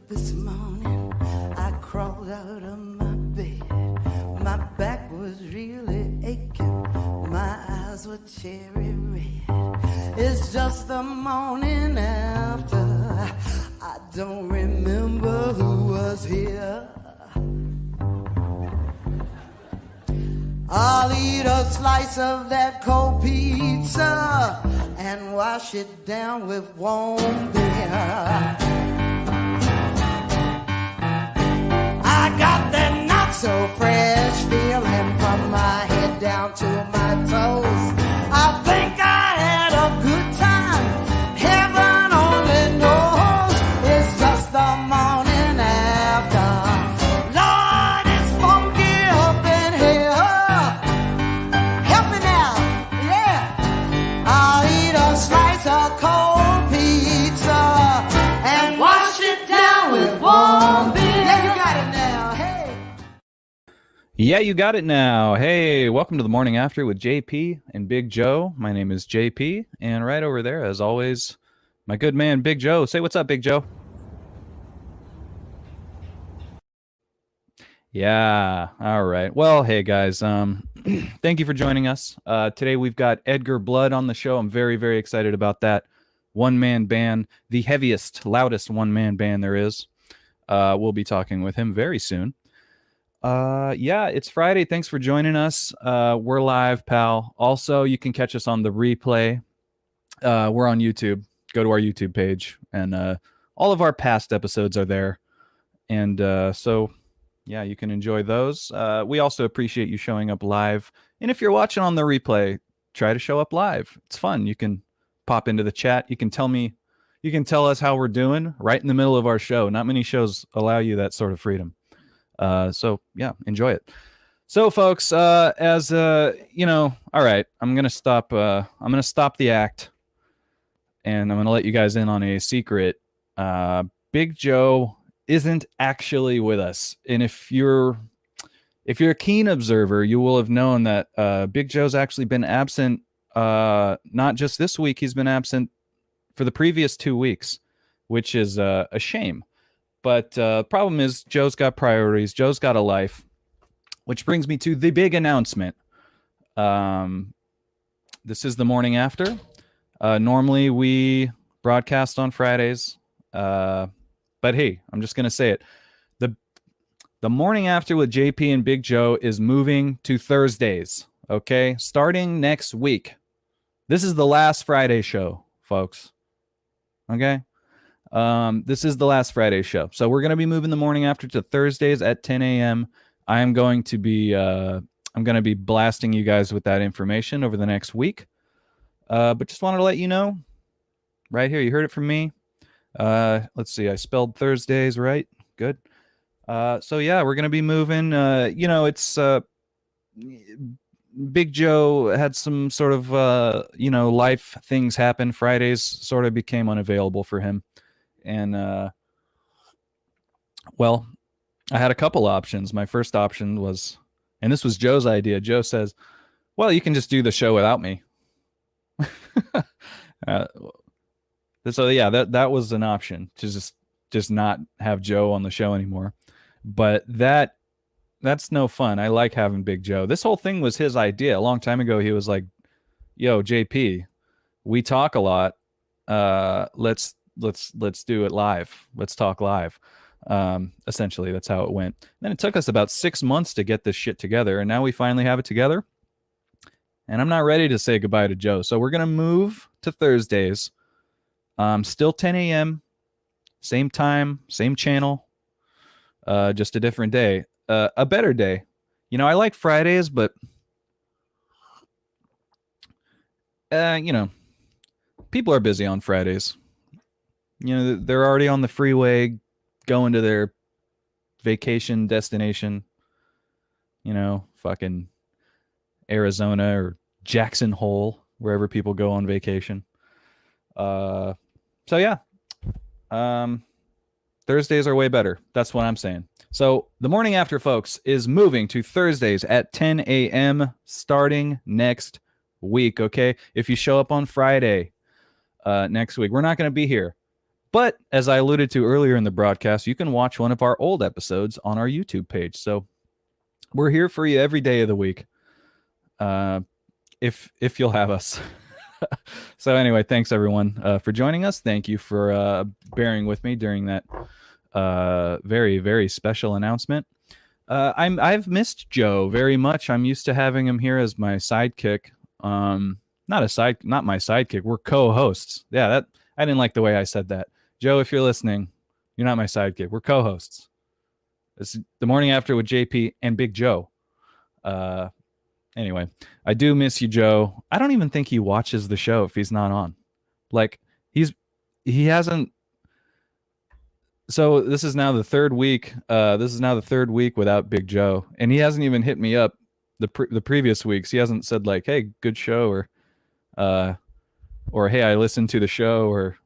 This morning I crawled out of my bed. My back was really aching. My eyes were cherry red. It's just the morning after. I don't remember who was here. I'll eat a slice of that cold pizza and wash it down with warm beer. I got that not so fresh feeling from my head down to my toes. I think I had a good time. Heaven only knows. It's just the morning after. Lord, it's funky up in here. Help me now, yeah. I'll eat a slice of cold pizza and wash it down with warm beer. Yeah, you got it now. Hey, welcome to the Morning After with JP and Big Joe. My name is JP, and right over there, as always, my good man, Big Joe. Say what's up, Big Joe. Yeah, all right. Well, hey, guys, thank you for joining us. Today we've got Edgar Blood on the show. I'm very, very excited about that. One-man band, the heaviest, loudest one-man band there is. We'll be talking with him very soon. Yeah, it's Friday. Thanks for joining us. We're live, pal. Also, you can catch us on the replay. We're on YouTube. Go to our YouTube page, and all of our past episodes are there. And so, yeah, you can enjoy those. We also appreciate you showing up live. And if you're watching on the replay, try to show up live. It's fun. You can pop into the chat. You can tell us how we're doing right in the middle of our show. Not many shows allow you that sort of freedom. So yeah, enjoy it. So folks, all right, I'm going to stop the act, and I'm going to let you guys in on a secret. Big Joe isn't actually with us. And if you're a keen observer, you will have known that, Big Joe's actually been absent, not just this week, he's been absent for the previous 2 weeks, which is, a shame. But problem is, Joe's got priorities. Joe's got a life, which brings me to the big announcement. This is the Morning After. Normally, we broadcast on Fridays. But hey, I'm just going to say it. The Morning After with JP and Big Joe is moving to Thursdays, okay? Starting next week. This is the last Friday show, folks. Okay? This is the last Friday show. So we're going to be moving the Morning After to Thursdays at 10 a.m. I'm going to be blasting you guys with that information over the next week. But just wanted to let you know right here. You heard it from me. Let's see. I spelled Thursdays right. Good. So yeah, we're going to be moving, it's, Big Joe had some sort of, life things happen. Fridays sort of became unavailable for him. And, well, I had a couple options. My first option was, and this was Joe's idea. Joe says, well, you can just do the show without me. So yeah, that was an option to just not have Joe on the show anymore. But that's no fun. I like having Big Joe. This whole thing was his idea. A long time ago, he was like, yo, JP, we talk a lot. Let's do it live. Let's talk live. Essentially, that's how it went. Then it took us about 6 months to get this shit together, and now we finally have it together. And I'm not ready to say goodbye to Joe. So we're going to move to Thursdays. Still 10 a.m. Same time, same channel. Just a different day. A better day. I like Fridays, but people are busy on Fridays. They're already on the freeway going to their vacation destination. Fucking Arizona or Jackson Hole, wherever people go on vacation. So yeah. Thursdays are way better. That's what I'm saying. So the Morning After, folks, is moving to Thursdays at 10 a.m. starting next week, okay? If you show up on Friday next week, we're not going to be here. But as I alluded to earlier in the broadcast, you can watch one of our old episodes on our YouTube page. So we're here for you every day of the week, if you'll have us. So anyway, thanks everyone for joining us. Thank you for bearing with me during that very, very special announcement. I've missed Joe very much. I'm used to having him here as my sidekick. Not my sidekick. We're co-hosts. Yeah, that I didn't like the way I said that. Joe, if you're listening, you're not my sidekick. We're co-hosts. It's the morning after with JP and Big Joe. Anyway, I do miss you, Joe. I don't even think he watches the show if he's not on. Like he hasn't. So this is now the third week. This is now the third week without Big Joe, and he hasn't even hit me up the previous weeks. He hasn't said like, "Hey, good show," or "Hey, I listened to the show," or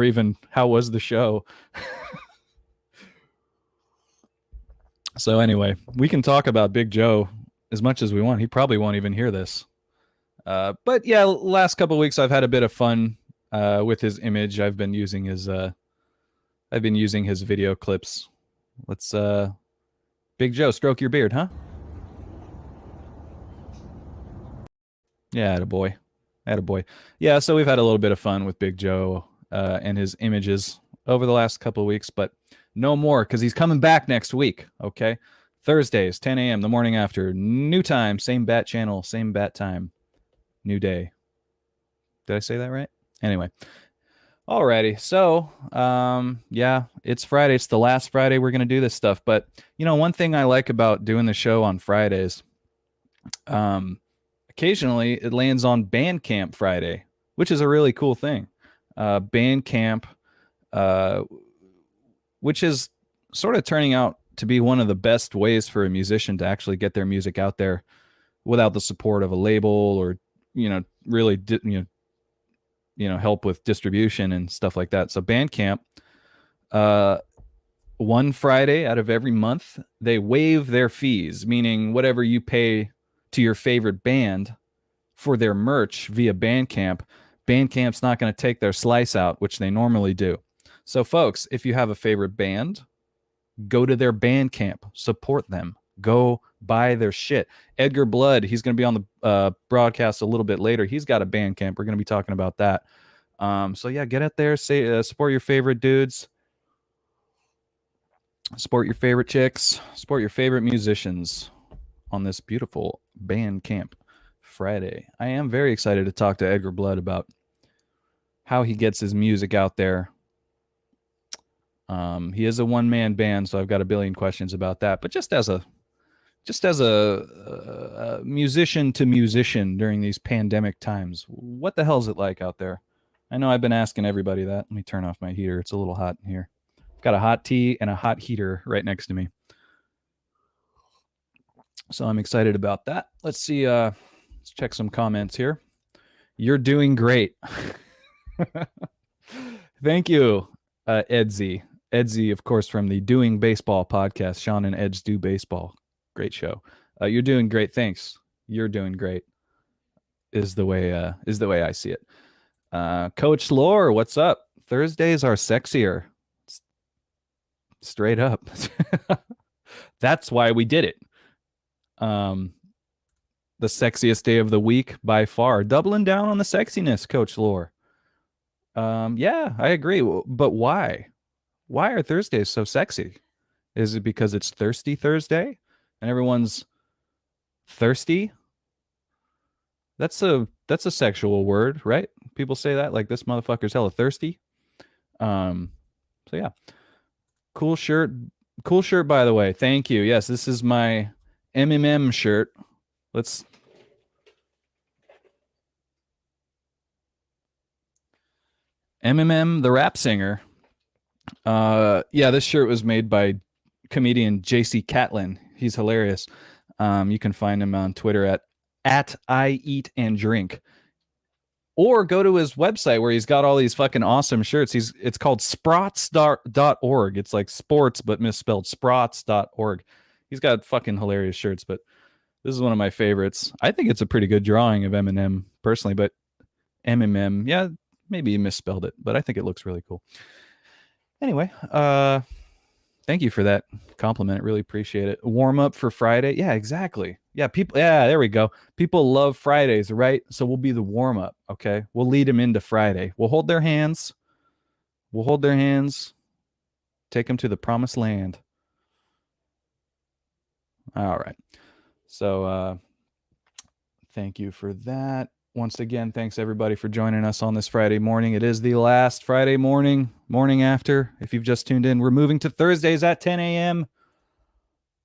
even "How was the show?" So anyway, we can talk about Big Joe as much as we want. He probably won't even hear this. But yeah, last couple of weeks I've had a bit of fun with his image. I've been using his video clips. Let's Big Joe, stroke your beard, huh? Yeah, attaboy. Attaboy. Yeah, so we've had a little bit of fun with Big Joe and his images over the last couple of weeks, but no more because he's coming back next week, okay? Thursdays, 10 a.m., the morning after. New time, same bat channel, same bat time. New day. Did I say that right? Anyway. Alrighty. So, yeah, it's Friday. It's the last Friday we're going to do this stuff. But, you know, one thing I like about doing the show on Fridays, occasionally it lands on Bandcamp Friday, which is a really cool thing. Bandcamp, which is sort of turning out to be one of the best ways for a musician to actually get their music out there without the support of a label or, really, help with distribution and stuff like that. So Bandcamp, one Friday out of every month, they waive their fees, meaning whatever you pay to your favorite band for their merch via Bandcamp, Bandcamp's not going to take their slice out, which they normally do. So folks, if you have a favorite band, go to their Bandcamp, support them, go buy their shit. Edgar Blood, he's going to be on the broadcast a little bit later. He's got a Bandcamp. We're going to be talking about that. So yeah, get out there, say support your favorite dudes, support your favorite chicks, support your favorite musicians on this beautiful Bandcamp Friday. I am very excited to talk to Edgar Blood about how he gets his music out there. He is a one-man band, so I've got a billion questions about that. But just as a musician to musician during these pandemic times, what the hell is it like out there? I know I've been asking everybody that. Let me turn off my heater. It's a little hot in here. I've got a hot tea and a hot heater right next to me. So I'm excited about that. Let's see. Let's check some comments here. You're doing great. Thank you, Edsy. Edsy, of course, from the Doing Baseball podcast. Sean and Eds do baseball. Great show. You're doing great. Thanks. You're doing great. Is the way I see it. Coach Lore, what's up? Thursdays are sexier. Straight up. That's why we did it. The sexiest day of the week by far. Doubling down on the sexiness, Coach Lore. Yeah, I agree. But why? Why are Thursdays so sexy? Is it because it's Thirsty Thursday and everyone's thirsty? That's a sexual word, right? People say that, like, this motherfucker's hella thirsty. So yeah. Cool shirt, by the way. Thank you. Yes, this is my MMM shirt. Let's MMM, the rap singer. Yeah, this shirt was made by comedian JC Catlin. He's hilarious. You can find him on Twitter at I Eat and Drink. Or go to his website where he's got all these fucking awesome shirts. It's called sprots.org. It's like sports but misspelled, sprots.org. He's got fucking hilarious shirts, but this is one of my favorites. I think it's a pretty good drawing of Eminem personally, but MMM, yeah, Maybe you misspelled it, but I think it looks really cool. Anyway, thank you for that compliment. Really appreciate it. Warm up for Friday. Yeah, exactly. Yeah, people. Yeah, there we go. People love Fridays, right? So we'll be the warm up. Okay, we'll lead them into Friday. We'll hold their hands. We'll hold their hands. Take them to the promised land. All right. So thank you for that. Once again, thanks everybody for joining us on this Friday morning. It is the last Friday morning after. If you've just tuned in, we're moving to Thursdays at 10 a.m.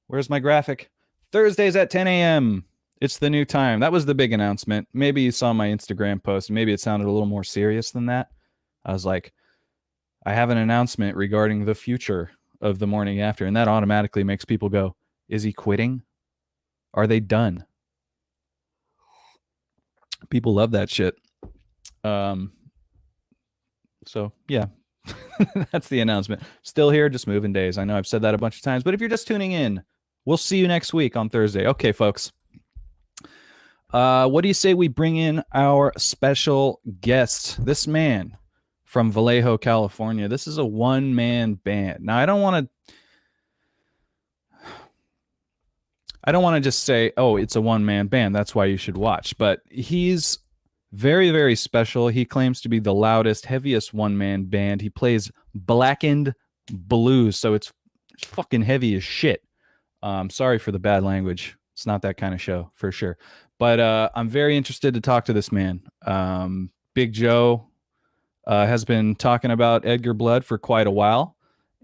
Where's my graphic? Thursdays at 10 a.m. It's the new time. That was the big announcement. Maybe you saw my Instagram post. Maybe it sounded a little more serious than that. I was like, I have an announcement regarding the future of the morning after. And that automatically makes people go, is he quitting? Are they done? People love that shit. So yeah, that's the announcement. Still here, just moving days. I know I've said that a bunch of times, but if you're just tuning in, we'll see you next week on Thursday. Okay, folks. What do you say we bring in our special guest? This man from Vallejo, California. This is a one-man band. Now, I don't want to just say, oh, it's a one-man band, that's why you should watch. But he's very, very special. He claims to be the loudest, heaviest one-man band. He plays blackened blues, so it's fucking heavy as shit. Sorry for the bad language. It's not that kind of show, for sure. But I'm very interested to talk to this man. Big Joe has been talking about Edgar Blood for quite a while.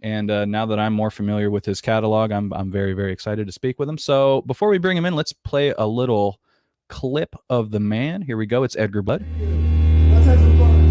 And now that I'm more familiar with his catalog, I'm very, very excited to speak with him. So before we bring him in, let's play a little clip of the man. Here we go. It's Edgar Blood. Let's have some fun.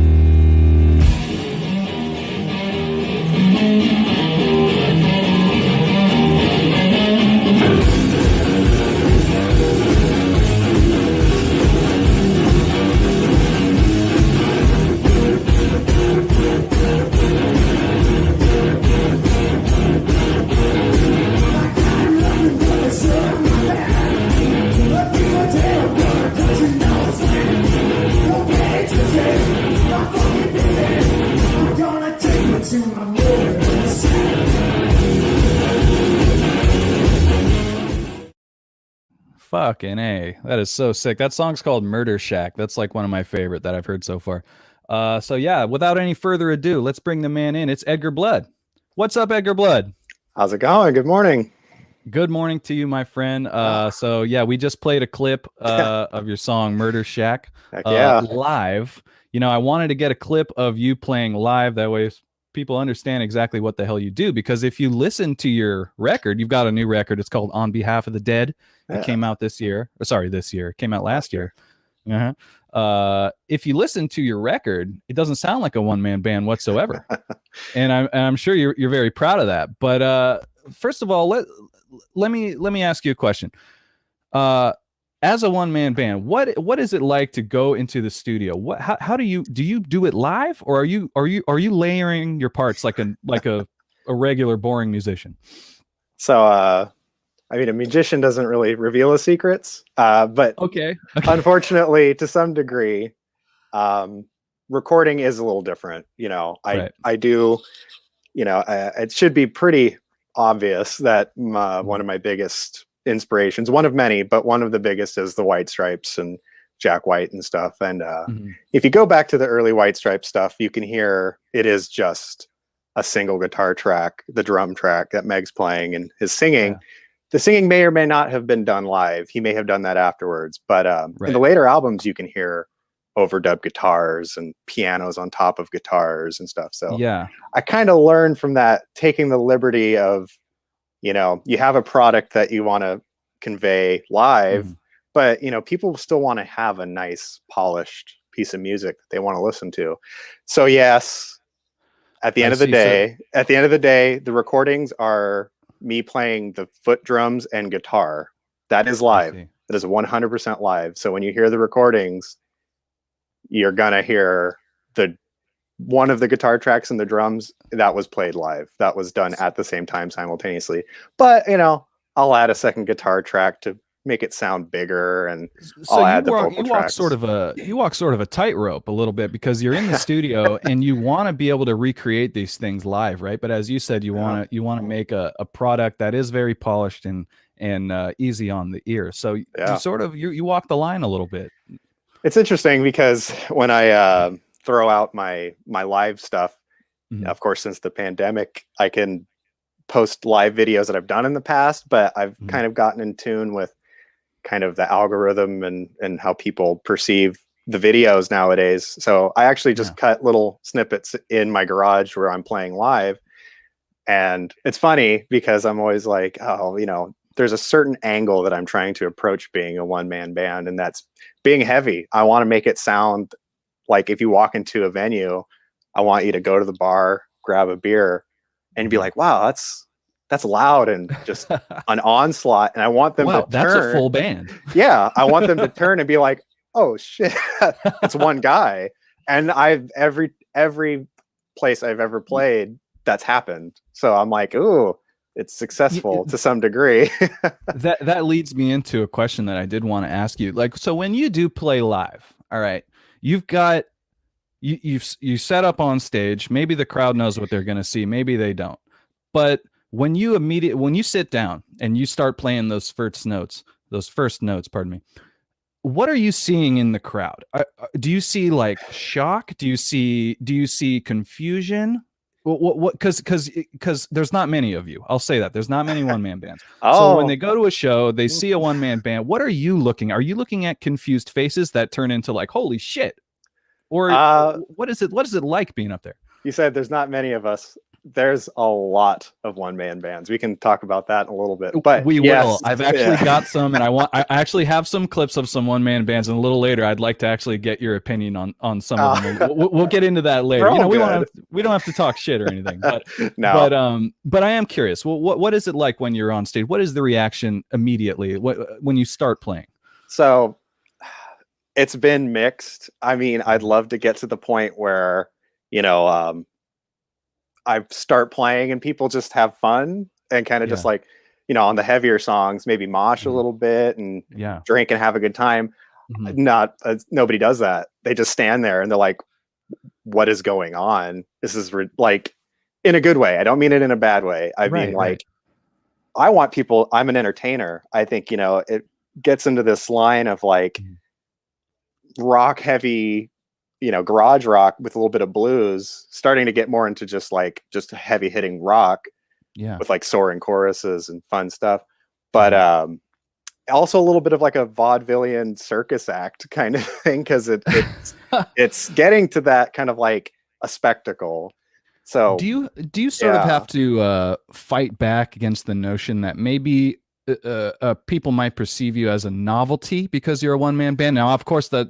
Fucking A. That is so sick. That song's called Murder Shack. That's like one of my favorite that I've heard so far. So yeah, without any further ado, let's bring the man in. It's Edgar Blood. What's up, Edgar Blood? How's it going? Good morning. Good morning to you, my friend. So yeah, we just played a clip of your song Murder Shack live. You know, I wanted to get a clip of you playing live. That way people understand exactly what the hell you do. Because if you listen to your record, you've got a new record. It's called On Behalf of the Dead. It came out this year. This year. It came out last year. If you listen to your record, it doesn't sound like a one-man band whatsoever. And I'm sure you're very proud of that. But first of all, let me ask you a question. As a one-man band, what is it like to go into the studio? How do you do it live, or are you layering your parts like a regular boring musician? So I mean, a musician doesn't really reveal his secrets, but okay. Unfortunately, to some degree, recording is a little different. You know, I do, you know, it should be pretty obvious that one of my biggest inspirations, one of many, but one of the biggest, is the White Stripes and Jack White and stuff. And if you go back to the early White Stripes stuff, you can hear it is just a single guitar track, the drum track that Meg's playing, and his singing. Yeah. The singing may or may not have been done live. He may have done that afterwards. But in the later albums, you can hear overdub guitars and pianos on top of guitars and stuff. So yeah, I kind of learned from that, taking the liberty of, you know, you have a product that you want to convey live, but, you know, people still want to have a nice polished piece of music that they want to listen to. So yes, at the end of the day, the recordings are me playing the foot drums and guitar. That is live. That is 100% live. So when you hear the recordings, you're gonna hear one of the guitar tracks and the drums that was played live. That was done at the same time simultaneously. But you know, I'll add a second guitar track to make it sound bigger, and So I'll add the vocal you tracks. walk sort of a tightrope a little bit, because you're in the studio and you want to be able to recreate these things live, right? But as you said, you want to make a product that is very polished and easy on the ear. So you sort of you walk the line a little bit. It's interesting because when I throw out my live stuff, of course, since the pandemic, I can post live videos that I've done in the past, but I've kind of gotten in tune with kind of the algorithm and how people perceive the videos nowadays. So I actually just cut little snippets in my garage where I'm playing live. And it's funny because I'm always like, oh, you know, there's a certain angle that I'm trying to approach being a one-man band, and that's being heavy. I want to make it sound like if you walk into a venue, I want you to go to the bar, grab a beer, and be like, wow, that's loud and just an onslaught. And I want them to turn. That's a full band. Yeah. I want them to turn and be like, oh shit, it's one guy. And every place I've ever played, that's happened. So I'm like, ooh, it's successful to some degree. that leads me into a question that I did want to ask you. Like, so when you do play live, all right, you've got you set up on stage. Maybe the crowd knows what they're going to see, maybe they don't. But when you sit down and you start playing those first notes, pardon me, what are you seeing in the crowd? Do you see like shock? Do you see confusion? What? Because there's not many of you. I'll say that there's not many one-man bands. So when they go to a show, they see a one-man band. What are you looking? Are you looking at confused faces that turn into like, holy shit? Or what is it like being up there? You said there's not many of us. There's a lot of one-man bands. We can talk about that in a little bit, but we will. I've actually got some, and I actually have some clips of some one-man bands, and a little later I'd like to actually get your opinion on some of them. We'll get into that later. You know, we don't have to talk shit or anything, but no. But I am curious. Well, what is it like when you're on stage? What is the reaction immediately when you start playing? So it's been mixed. I mean, I'd love to get to the point where, you know, I start playing and people just have fun and kind of just like, you know, on the heavier songs, maybe mosh a little bit and drink and have a good time. Nobody does that. They just stand there and they're like, what is going on? This is like, in a good way. I don't mean it in a bad way. I mean, like, I want people, I'm an entertainer. I think, you know, it gets into this line of like rock heavy, you know, garage rock with a little bit of blues, starting to get more into just heavy hitting rock, with like soaring choruses and fun stuff. But also a little bit of like a vaudevillian circus act kind of thing, because it's getting to that kind of like a spectacle. So do you sort of have to fight back against the notion that maybe people might perceive you as a novelty because you're a one-man band? Now, of course, that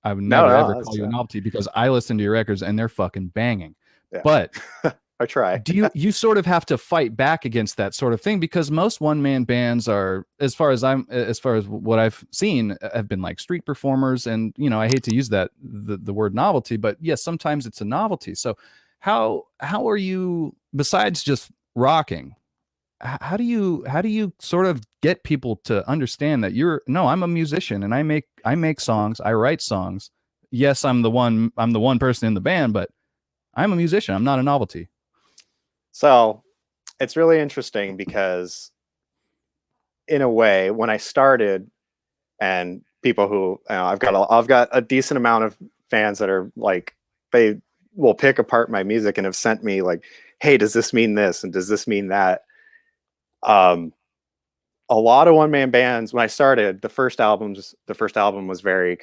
I would never ever call you a novelty, because I listen to your records and they're fucking banging. Yeah. But I try. do you sort of have to fight back against that sort of thing? Because most one-man bands are, as far as what I've seen, have been like street performers. And, you know, I hate to use the word novelty, but yes, sometimes it's a novelty. So how are you, besides just rocking, how do you sort of get people to understand that I'm a musician and I make songs, I write songs. Yes, I'm the one person in the band, but I'm a musician. I'm not a novelty. So it's really interesting because in a way, when I started, and people who, you know, I've got a decent amount of fans that are like, they will pick apart my music and have sent me like, hey, does this mean this? And does this mean that? A lot of one-man bands, when I started, the first album was very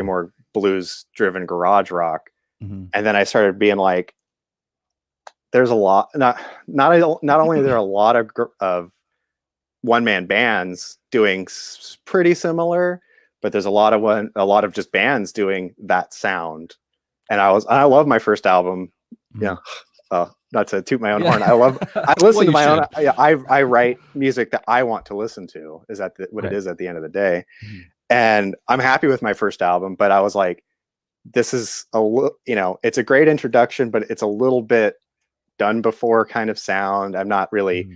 more blues driven garage rock. And then I started being like, there's a lot, not only are there a lot of one-man bands doing pretty similar, but there's a lot of just bands doing that sound. And I love my first album. Yeah. Not to toot my own horn. I listen to my own. I write music that I want to listen to. Is that what it is at the end of the day? And I'm happy with my first album, but I was like, this is it's a great introduction, but it's a little bit done before kind of sound. I'm not really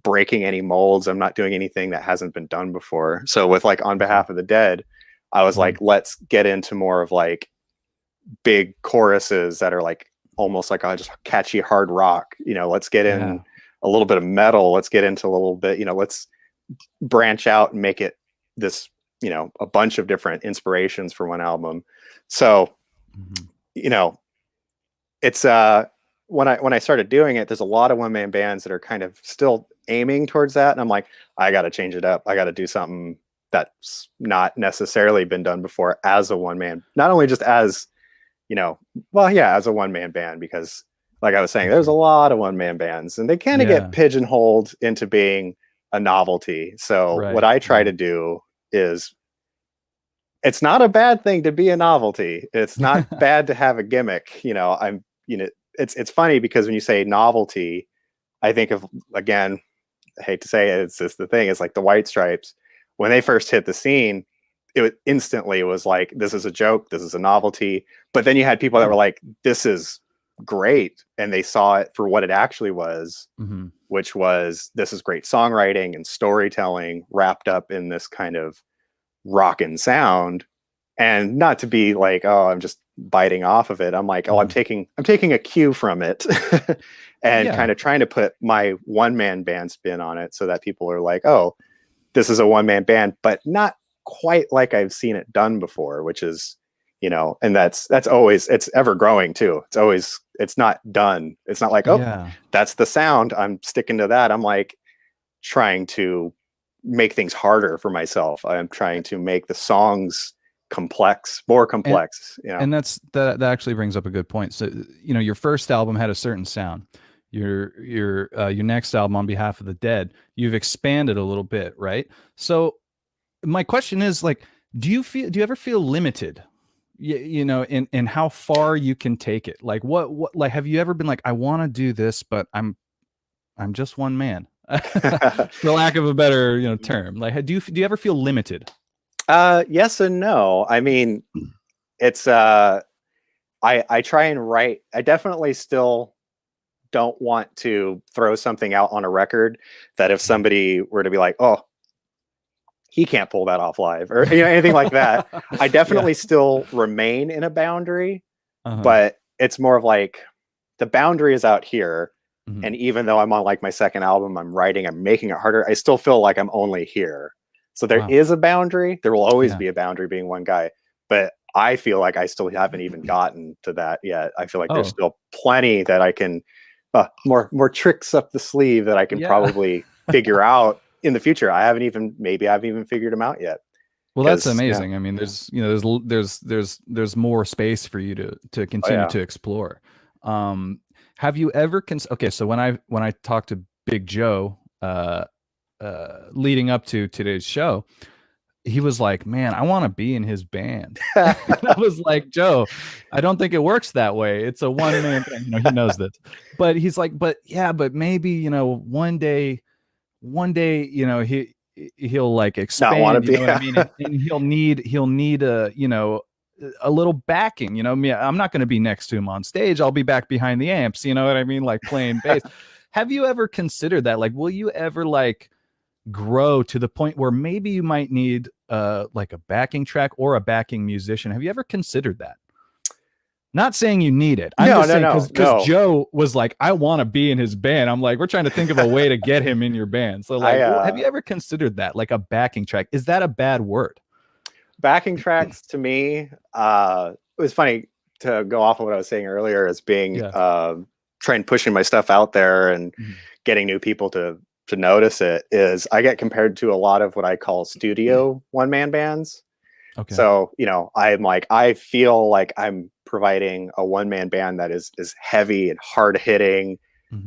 breaking any molds. I'm not doing anything that hasn't been done before. So with like On Behalf of the Dead, I was like, let's get into more of like big choruses that are like almost like just catchy hard rock. You know, let's get in a little bit of metal. Let's get into a little bit, you know, let's branch out and make it this, you know, a bunch of different inspirations for one album. So, you know, it's when I started doing it, there's a lot of one-man bands that are kind of still aiming towards that, and I'm like, I got to change it up. I got to do something that's not necessarily been done before as a one-man, not only just as, you know, well, yeah, as a one-man band, because like I was saying, there's a lot of one-man bands and they kind of get pigeonholed into being a novelty. So what I try to do is, it's not a bad thing to be a novelty. It's not bad to have a gimmick. You know, it's funny because when you say novelty, I think of, again, I hate to say it, it's just the thing. It's like the White Stripes. When they first hit the scene, it instantly was like, this is a joke, this is a novelty. But then you had people that were like, this is great. And they saw it for what it actually was, which was, this is great songwriting and storytelling wrapped up in this kind of rockin' sound. And not to be like, oh, I'm just biting off of it. I'm like, oh, I'm taking a cue from it and kind of trying to put my one-man band spin on it so that people are like, oh, this is a one-man band, but not quite like I've seen it done before, which is, you know, and that's always, it's ever growing too. It's not done. It's not like, oh, that's the sound, I'm sticking to that. I'm like trying to make things harder for myself. I'm trying to make the songs more complex. You know? And that actually brings up a good point. So, you know, your first album had a certain sound. Your next album, On Behalf of the Dead, you've expanded a little bit, right? So my question is, like, do you ever feel limited, you know, in how far you can take it? Like what like, have you ever been like, I want to do this, but I'm just one man, for lack of a better, you know, term? Like, do you ever feel limited? Yes and no. I mean, it's I try and write. I definitely still don't want to throw something out on a record that if somebody were to be like, oh, he can't pull that off live, or, you know, anything like that. I definitely still remain in a boundary, but it's more of like, the boundary is out here. And even though I'm on like my second album, I'm making it harder, I still feel like I'm only here. So there is a boundary. There will always be a boundary being one guy, but I feel like I still haven't even gotten to that yet. I feel like there's still plenty that I can, more tricks up the sleeve that I can probably figure out in the future. Maybe I haven't even figured them out yet. Well, that's amazing. I mean, there's more space for you to continue to explore. Have you ever okay, so when I talked to Big Joe leading up to today's show, he was like, man, I want to be in his band. I was like, Joe, I don't think it works that way. It's a one-man band. You know, he knows this. But he's like, but maybe, you know, one day, you know, he'll like expand, you know what I mean? And he'll need a, you know, a little backing, you know. I'm not going to be next to him on stage. I'll be back behind the amps, you know what I mean? Like playing bass. Have you ever considered that? Like, will you ever like grow to the point where maybe you might need like a backing track or a backing musician? Have you ever considered that? Not saying you need it. I'm just saying because Joe was like, I want to be in his band. I'm like, we're trying to think of a way to get him in your band. So like, have you ever considered that? Like a backing track? Is that a bad word? Backing tracks to me, it was funny to go off of what I was saying earlier as being trying pushing my stuff out there and getting new people to notice it, is I get compared to a lot of what I call studio one-man bands. Okay. So, you know, I'm like, I feel like I'm providing a one-man band that is heavy and hard hitting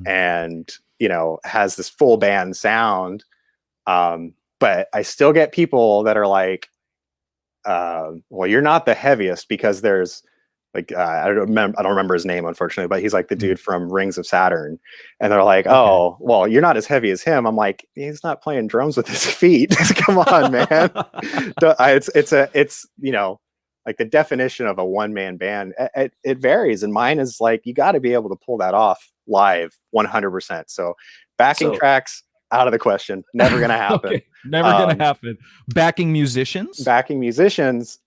and, you know, has this full band sound. But I still get people that are like, well, you're not the heaviest, because there's like, I don't remember his name, unfortunately, but he's like the dude from Rings of Saturn. And they're like, oh, well, you're not as heavy as him. I'm like, he's not playing drums with his feet. Come on, man. It's, you know, like the definition of a one-man band, it varies. And mine is like, you got to be able to pull that off live 100%. So backing tracks, out of the question. Never gonna happen. Okay. Never gonna happen. Backing musicians.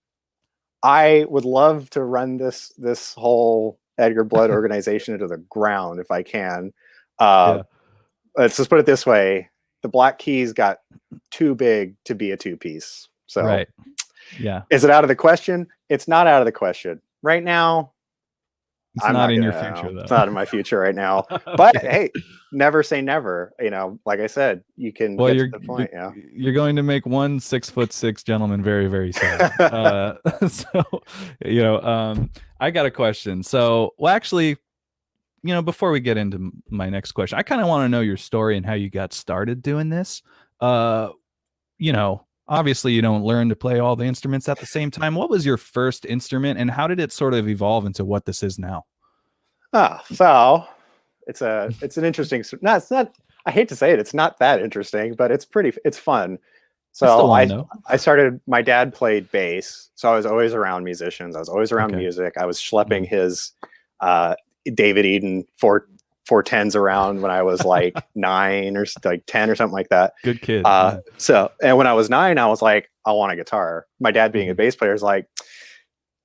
I would love to run this whole Edgar Blood organization into the ground if I can. Let's just put it this way: the Black Keys got too big to be a two-piece. So, right. Yeah. Is it out of the question? It's not out of the question right now. It's not in your future, though. It's not in my future right now. But hey, never say never. You know, like I said, you can get to the point. Yeah, you're going to make one 6'6" gentleman very, very sad. So, you know, I got a question. So, well, actually, you know, before we get into my next question, I kind of want to know your story and how you got started doing this. You know, obviously, you don't learn to play all the instruments at the same time. What was your first instrument, and how did it sort of evolve into what this is now? So it's an interesting. No, it's not. I hate to say it. It's not that interesting, but it's fun. So I started. My dad played bass, so I was always around musicians. I was always around music. I was schlepping his David Eden 410s around when I was like 9 or like 10 or something like that. Good kid. So, and when I was 9, I was like, I want a guitar. My dad, being a bass player, is like,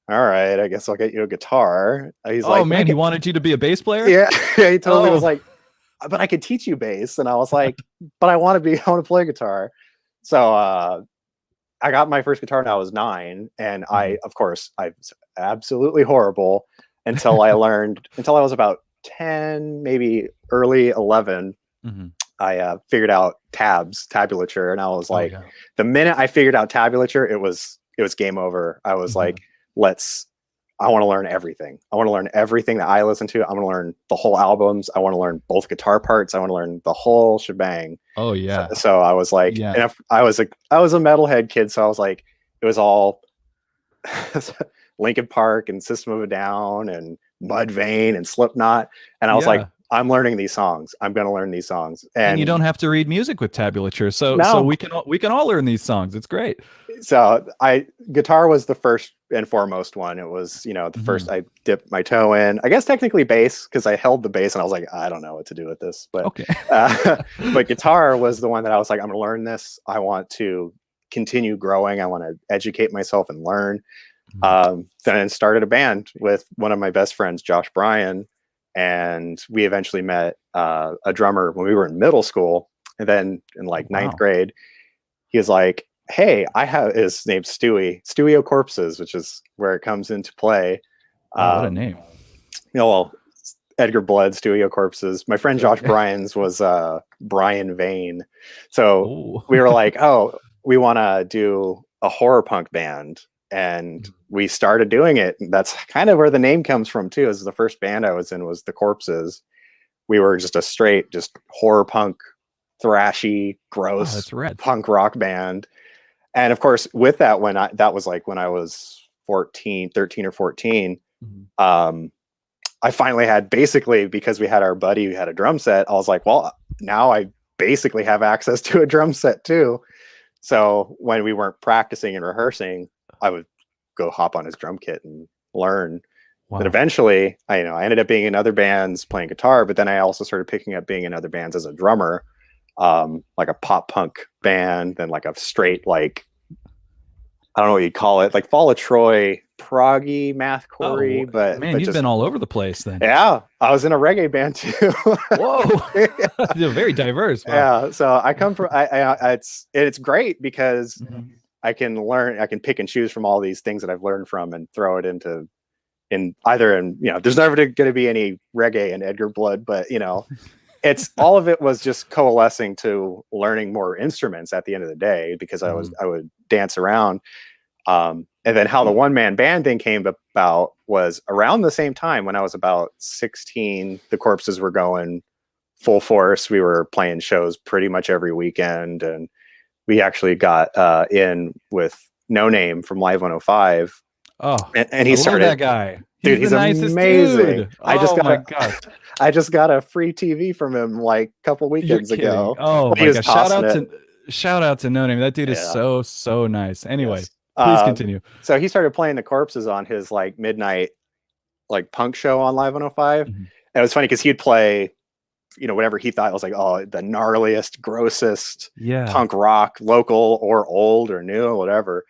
all right, I guess I'll get you a guitar. He's like, man, he wanted you to be a bass player? Yeah. He totally was like, but I could teach you bass. And I was like, but I want to play guitar. So I got my first guitar when I was 9. And I was absolutely horrible until I was about 10, maybe early 11. I figured out tabulature, and I was like, the minute I figured out tabulature, it was game over. I was like, I want to learn everything. I want to learn everything that I listen to. I want to learn the whole albums. I want to learn both guitar parts. I want to learn the whole shebang. Oh yeah. So I was like, and I was a metalhead kid, so I was like, it was all Linkin Park and System of a Down and Mudvayne and Slipknot, and I was like, I'm learning these songs. I'm going to learn these songs, and you don't have to read music with tabulature, so we can all learn these songs. It's great. So guitar was the first and foremost one. It was, you know, the first I dipped my toe in. I guess technically bass, because I held the bass and I was like, I don't know what to do with this, but but guitar was the one that I was like, I'm going to learn this. I want to continue growing. I want to educate myself and learn. Then I started a band with one of my best friends, Josh Bryan, and we eventually met a drummer when we were in middle school. And then in like ninth grade, he was like, hey, his name's Stewie Corpses, which is where it comes into play. What a name. You know, well, Edgar Blood, Stewie Corpses. My friend Josh Bryan's was Brian Vane. So we were like, we want to do a horror punk band. And we started doing it. That's kind of where the name comes from too. As the first band I was in was the Corpses. We were just a straight, just horror punk, thrashy, gross punk rock band. And of course, with that, that was like when I was 13 or 14, I finally had, basically, because we had our buddy who had a drum set, I was like, well, now I basically have access to a drum set too. So when we weren't practicing and rehearsing, I would go hop on his drum kit and learn. But eventually, I ended up being in other bands playing guitar, but then I also started picking up being in other bands as a drummer, like a pop punk band, then like a straight, like, I don't know what you'd call it, like Fall of Troy, proggy, mathcore. But man, you've been all over the place then. Yeah, I was in a reggae band too. Whoa, you're very diverse. Wow. Yeah, so I come from. It's great because I can pick and choose from all these things that I've learned from and throw it into. There's never going to be any reggae in Edgar Blood, but it's all of it was just coalescing to learning more instruments at the end of the day, because I would dance around. And then how the one-man band thing came about was around the same time when I was about 16, the Corpses were going full force. We were playing shows pretty much every weekend, and we actually got in with No Name from Live 105. Oh, and he started that guy. Dude, he's amazing. Dude. I just got a free TV from him like a couple weekends ago. Oh my god! Shout out to No Name. That dude is so nice. Anyway, please continue. So he started playing the Corpses on his like midnight like punk show on Live 105. And it was funny because he'd play whatever he thought was like, oh, the gnarliest, grossest Yeah. punk rock, local or old or new or whatever.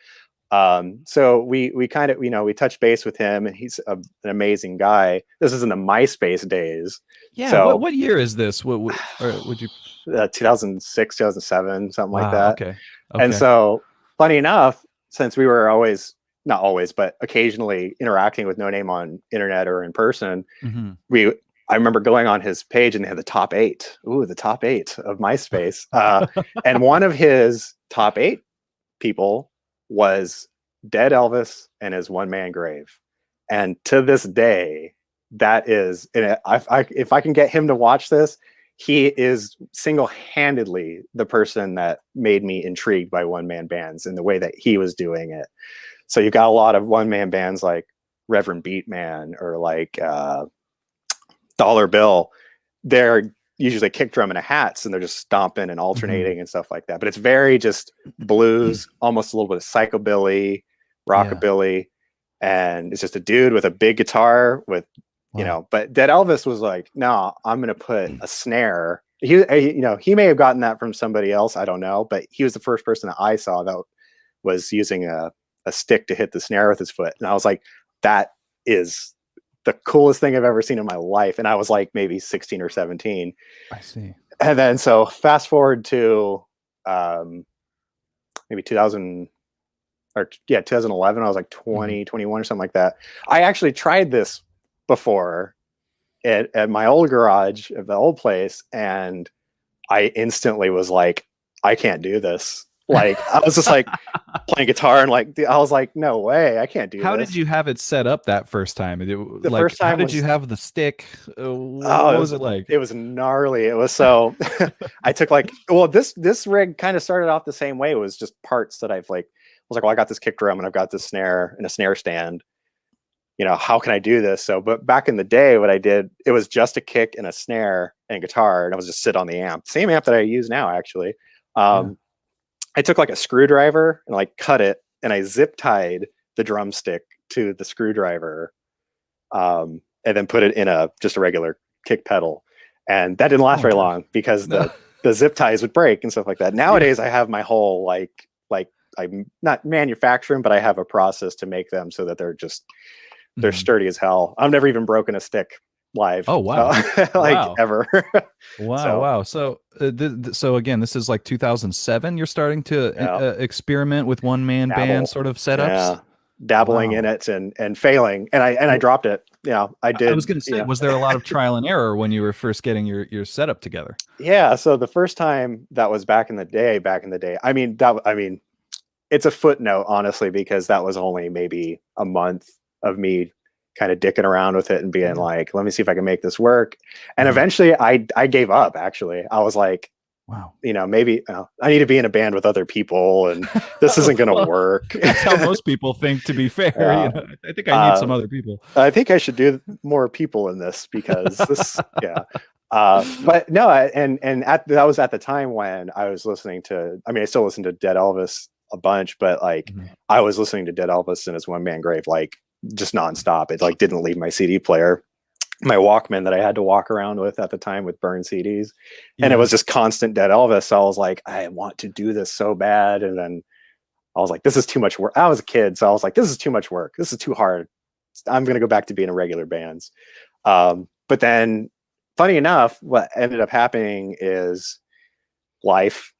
So we kind of, we touched base with him, and he's an amazing guy. This is in the MySpace days. Yeah. So What year is this? What or would you? 2006, 2007, something like that. Okay. And so, funny enough, since we were always, not always, but occasionally interacting with No Name on internet or in person, I remember going on his page and they had the top 8. Ooh, the top 8 of MySpace. And one of his top 8 people was Dead Elvis and his one man grave. And to this day, that is, and if I can get him to watch this, he is single-handedly the person that made me intrigued by one-man bands in the way that he was doing it. So you've got a lot of one-man bands like Reverend Beatman or like Dollar Bill. They're usually kick drum and a hats, and they're just stomping and alternating and stuff like that. But it's very just blues, almost a little bit of psychobilly, rockabilly, and it's just a dude with a big guitar with, but Dead Elvis was like, no, I'm going to put a snare. He may have gotten that from somebody else. I don't know, but he was the first person that I saw that was using a stick to hit the snare with his foot. And I was like, that is the coolest thing I've ever seen in my life. And I was like maybe 16 or 17. I see. And then so fast forward to maybe 2011. I was like 20, 21 or something like that. I actually tried this before at my old garage at the old place, and I instantly was like, I can't do this. Like, I was just like playing guitar and like, I was like, no way, I can't do this. How did you have it set up that first time? First time, how did you have the stick? What was it like? It was gnarly. It was so, I took this rig kind of started off the same way. It was just parts that I was like, well, I got this kick drum and I've got this snare and a snare stand. How can I do this? So, but back in the day, what I did, it was just a kick and a snare and a guitar, and I was just sit on the amp. Same amp that I use now, actually. I took like a screwdriver and like cut it, and I zip tied the drumstick to the screwdriver, and then put it in just a regular kick pedal. And that didn't last very long because the zip ties would break and stuff like that. Nowadays, I have my whole like I'm not manufacturing, but I have a process to make them so that they're sturdy as hell. I've never even broken a stick live. Oh wow. Wow. Ever. Wow. So so again, this is like 2007. You're starting to experiment with one-man band sort of setups. Dabbling in it and failing, and I dropped it. I did. I was going to say, was there a lot of trial and error when you were first getting your setup together? Yeah. So the first time, that was back in the day. I mean, it's a footnote, honestly, because that was only maybe a month of me kind of dicking around with it and being like, let me see if I can make this work. And eventually I gave up. Actually, I was like, wow, maybe I need to be in a band with other people, and this isn't going to work. That's how most people think, to be fair. I think I need some other people. I think I should do more people in this, because this, but no, that was at the time when I was listening to, I still listen to Dead Elvis a bunch, but like I was listening to Dead Elvis and his one man grave, like just nonstop. It like didn't leave my CD player, my Walkman that I had to walk around with at the time with burned CDs. And it was just constant Dead Elvis. So I was like, I want to do this so bad. And then I was like, this is too much work. I was a kid. So I was like, this is too much work. This is too hard. I'm going to go back to being in regular bands. But then funny enough, what ended up happening is life,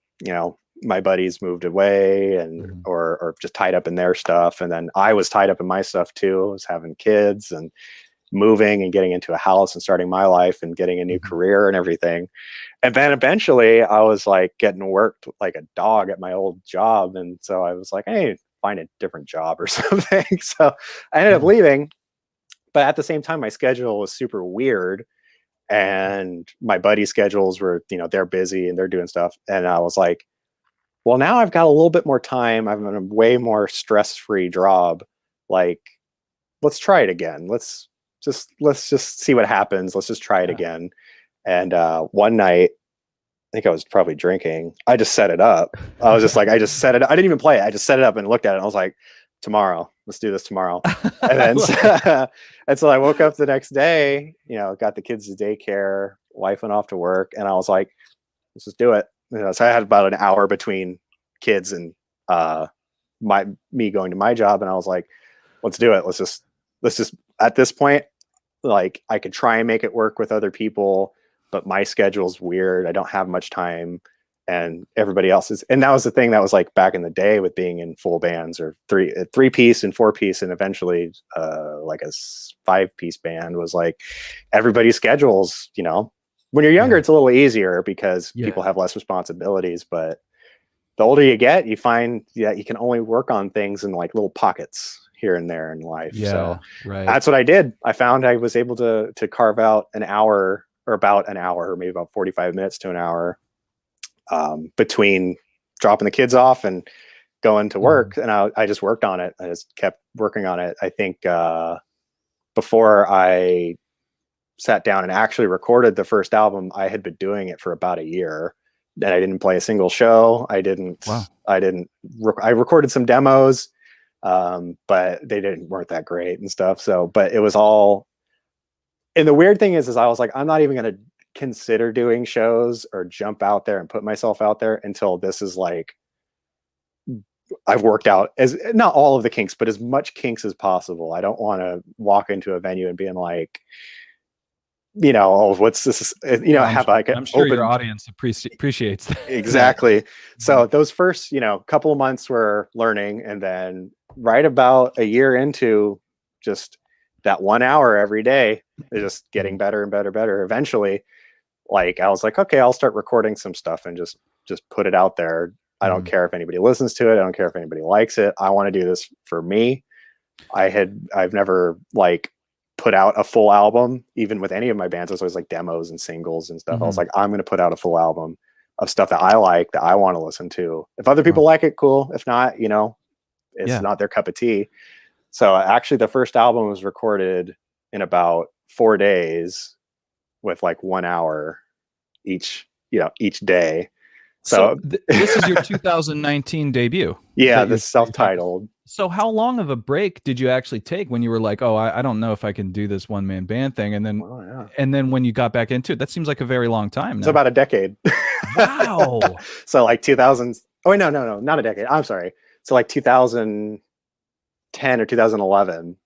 my buddies moved away and or just tied up in their stuff, and then I was tied up in my stuff too. I was having kids and moving and getting into a house and starting my life and getting a new career and everything. And then eventually I was like getting worked like a dog at my old job, and so I was like, hey, find a different job or something. So I ended up leaving, but at the same time my schedule was super weird, and my buddies' schedules were, they're busy and they're doing stuff, and I was like, well, now I've got a little bit more time. I'm in a way more stress-free job. Like, let's try it again. Let's just see what happens. Let's just try it again. And one night, I think I was probably drinking, I just set it up. I was just like, I set it up. I didn't even play it. I just set it up and looked at it. And I was like, tomorrow, let's do this tomorrow. And then and so I woke up the next day, got the kids to daycare, wife went off to work, and I was like, let's just do it. So I had about an hour between kids and me going to my job, and I was like, let's do it. Let's just at this point, like, I could try and make it work with other people, but my schedule's weird. I don't have much time, and everybody else is. And that was the thing that was like back in the day with being in full bands or three piece and 4-piece, and eventually like a 5-piece band, was like everybody's schedules, when you're younger, it's a little easier because people have less responsibilities, but the older you get, you find that you can only work on things in like little pockets here and there in life. So that's what I did. I found I was able to carve out an hour, or about an hour, or maybe about 45 minutes to an hour, between dropping the kids off and going to work. And I just worked on it. I just kept working on it. I think before I sat down and actually recorded the first album, I had been doing it for about a year, and I didn't play a single show. I recorded some demos, but they weren't that great and stuff. So, but it was all, and the weird thing is I was like, I'm not even going to consider doing shows or jump out there and put myself out there until this is like, I've worked out, as not all of the kinks, but as much kinks as possible. I don't want to walk into a venue and being like, oh, what's this? Have like I'm sure your audience appreciates that. Exactly. So those first, couple of months were learning, and then right about a year into just that 1 hour every day, just getting better and better. Eventually, like, I was like, okay, I'll start recording some stuff and just put it out there. I don't care if anybody listens to it. I don't care if anybody likes it. I want to do this for me. I've never like put out a full album, even with any of my bands. It's always like demos and singles and stuff. I was like, I'm going to put out a full album of stuff that I like, that I want to listen to. If other people like it, cool. If not, it's not their cup of tea. So actually the first album was recorded in about 4 days with like 1 hour each day. So this is your 2019 debut. Yeah, this self-titled. So how long of a break did you actually take when you were like, oh, I don't know if I can do this one-man band thing? And then, and then when you got back into it, that seems like a very long time. It's about a decade. Wow. So like 2000. Oh, wait, no, not a decade. I'm sorry. So like 2010 or 2011.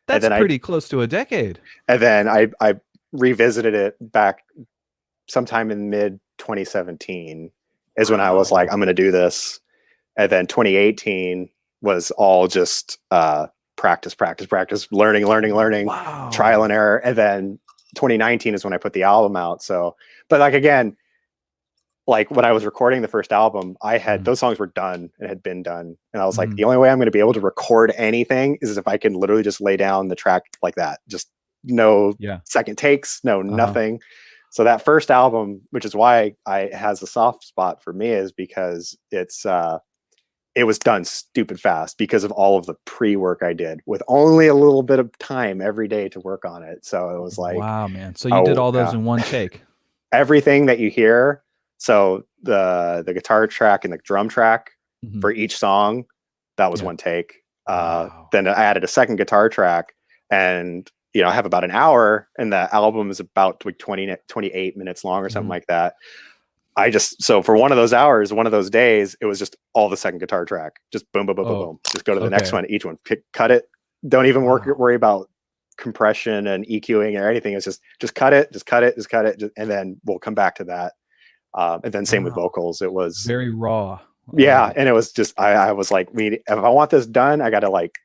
That's pretty close to a decade. And then I revisited it back sometime in mid 2017 is when I was like, I'm going to do this. And then 2018 was all just practice, learning, trial and error. And then 2019 is when I put the album out. So, but like, again, like when I was recording the first album, I had those songs were done and had been done. And I was like, the only way I'm going to be able to record anything is if I can literally just lay down the track like that. Just no second takes, no nothing. So that first album, which is why it has a soft spot for me, is because it was done stupid fast because of all of the pre-work I did with only a little bit of time every day to work on it. So it was like, wow, man. So you did all those in one take. Everything that you hear. So the guitar track and the drum track for each song, that was one take. Then I added a second guitar track, and I have about an hour, and the album is about like 28 minutes long or something like that. So for one of those hours, one of those days, it was just all the second guitar track, just boom, boom, boom, boom, boom. Just go to the next one, each one, cut it. Don't even worry about compression and EQing or anything. It's just cut it, and then we'll come back to that. And then same with vocals. It was very raw. Yeah. And it was just, I was like, if I want this done, I got to like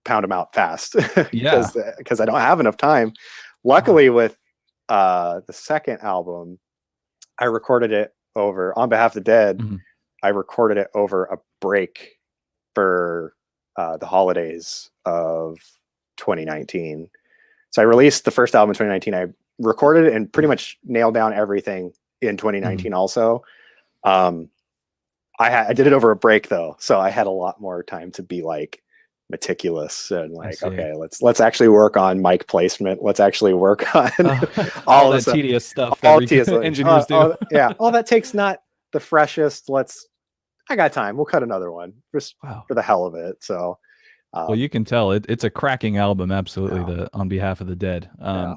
pound them out fast because I don't have enough time. Luckily with the second album, I recorded it over On Behalf of the Dead. I recorded it over a break for the holidays of 2019. So I released the first album in 2019. I recorded it and pretty much nailed down everything in 2019 also. I did it over a break though. So I had a lot more time to be like meticulous and like, okay, let's actually work on mic placement. Let's actually work on all that tedious stuff engineers do. All that takes not the freshest. I got time. We'll cut another one just for the hell of it. So Well, you can tell it's a cracking album. Absolutely. On Behalf of the Dead,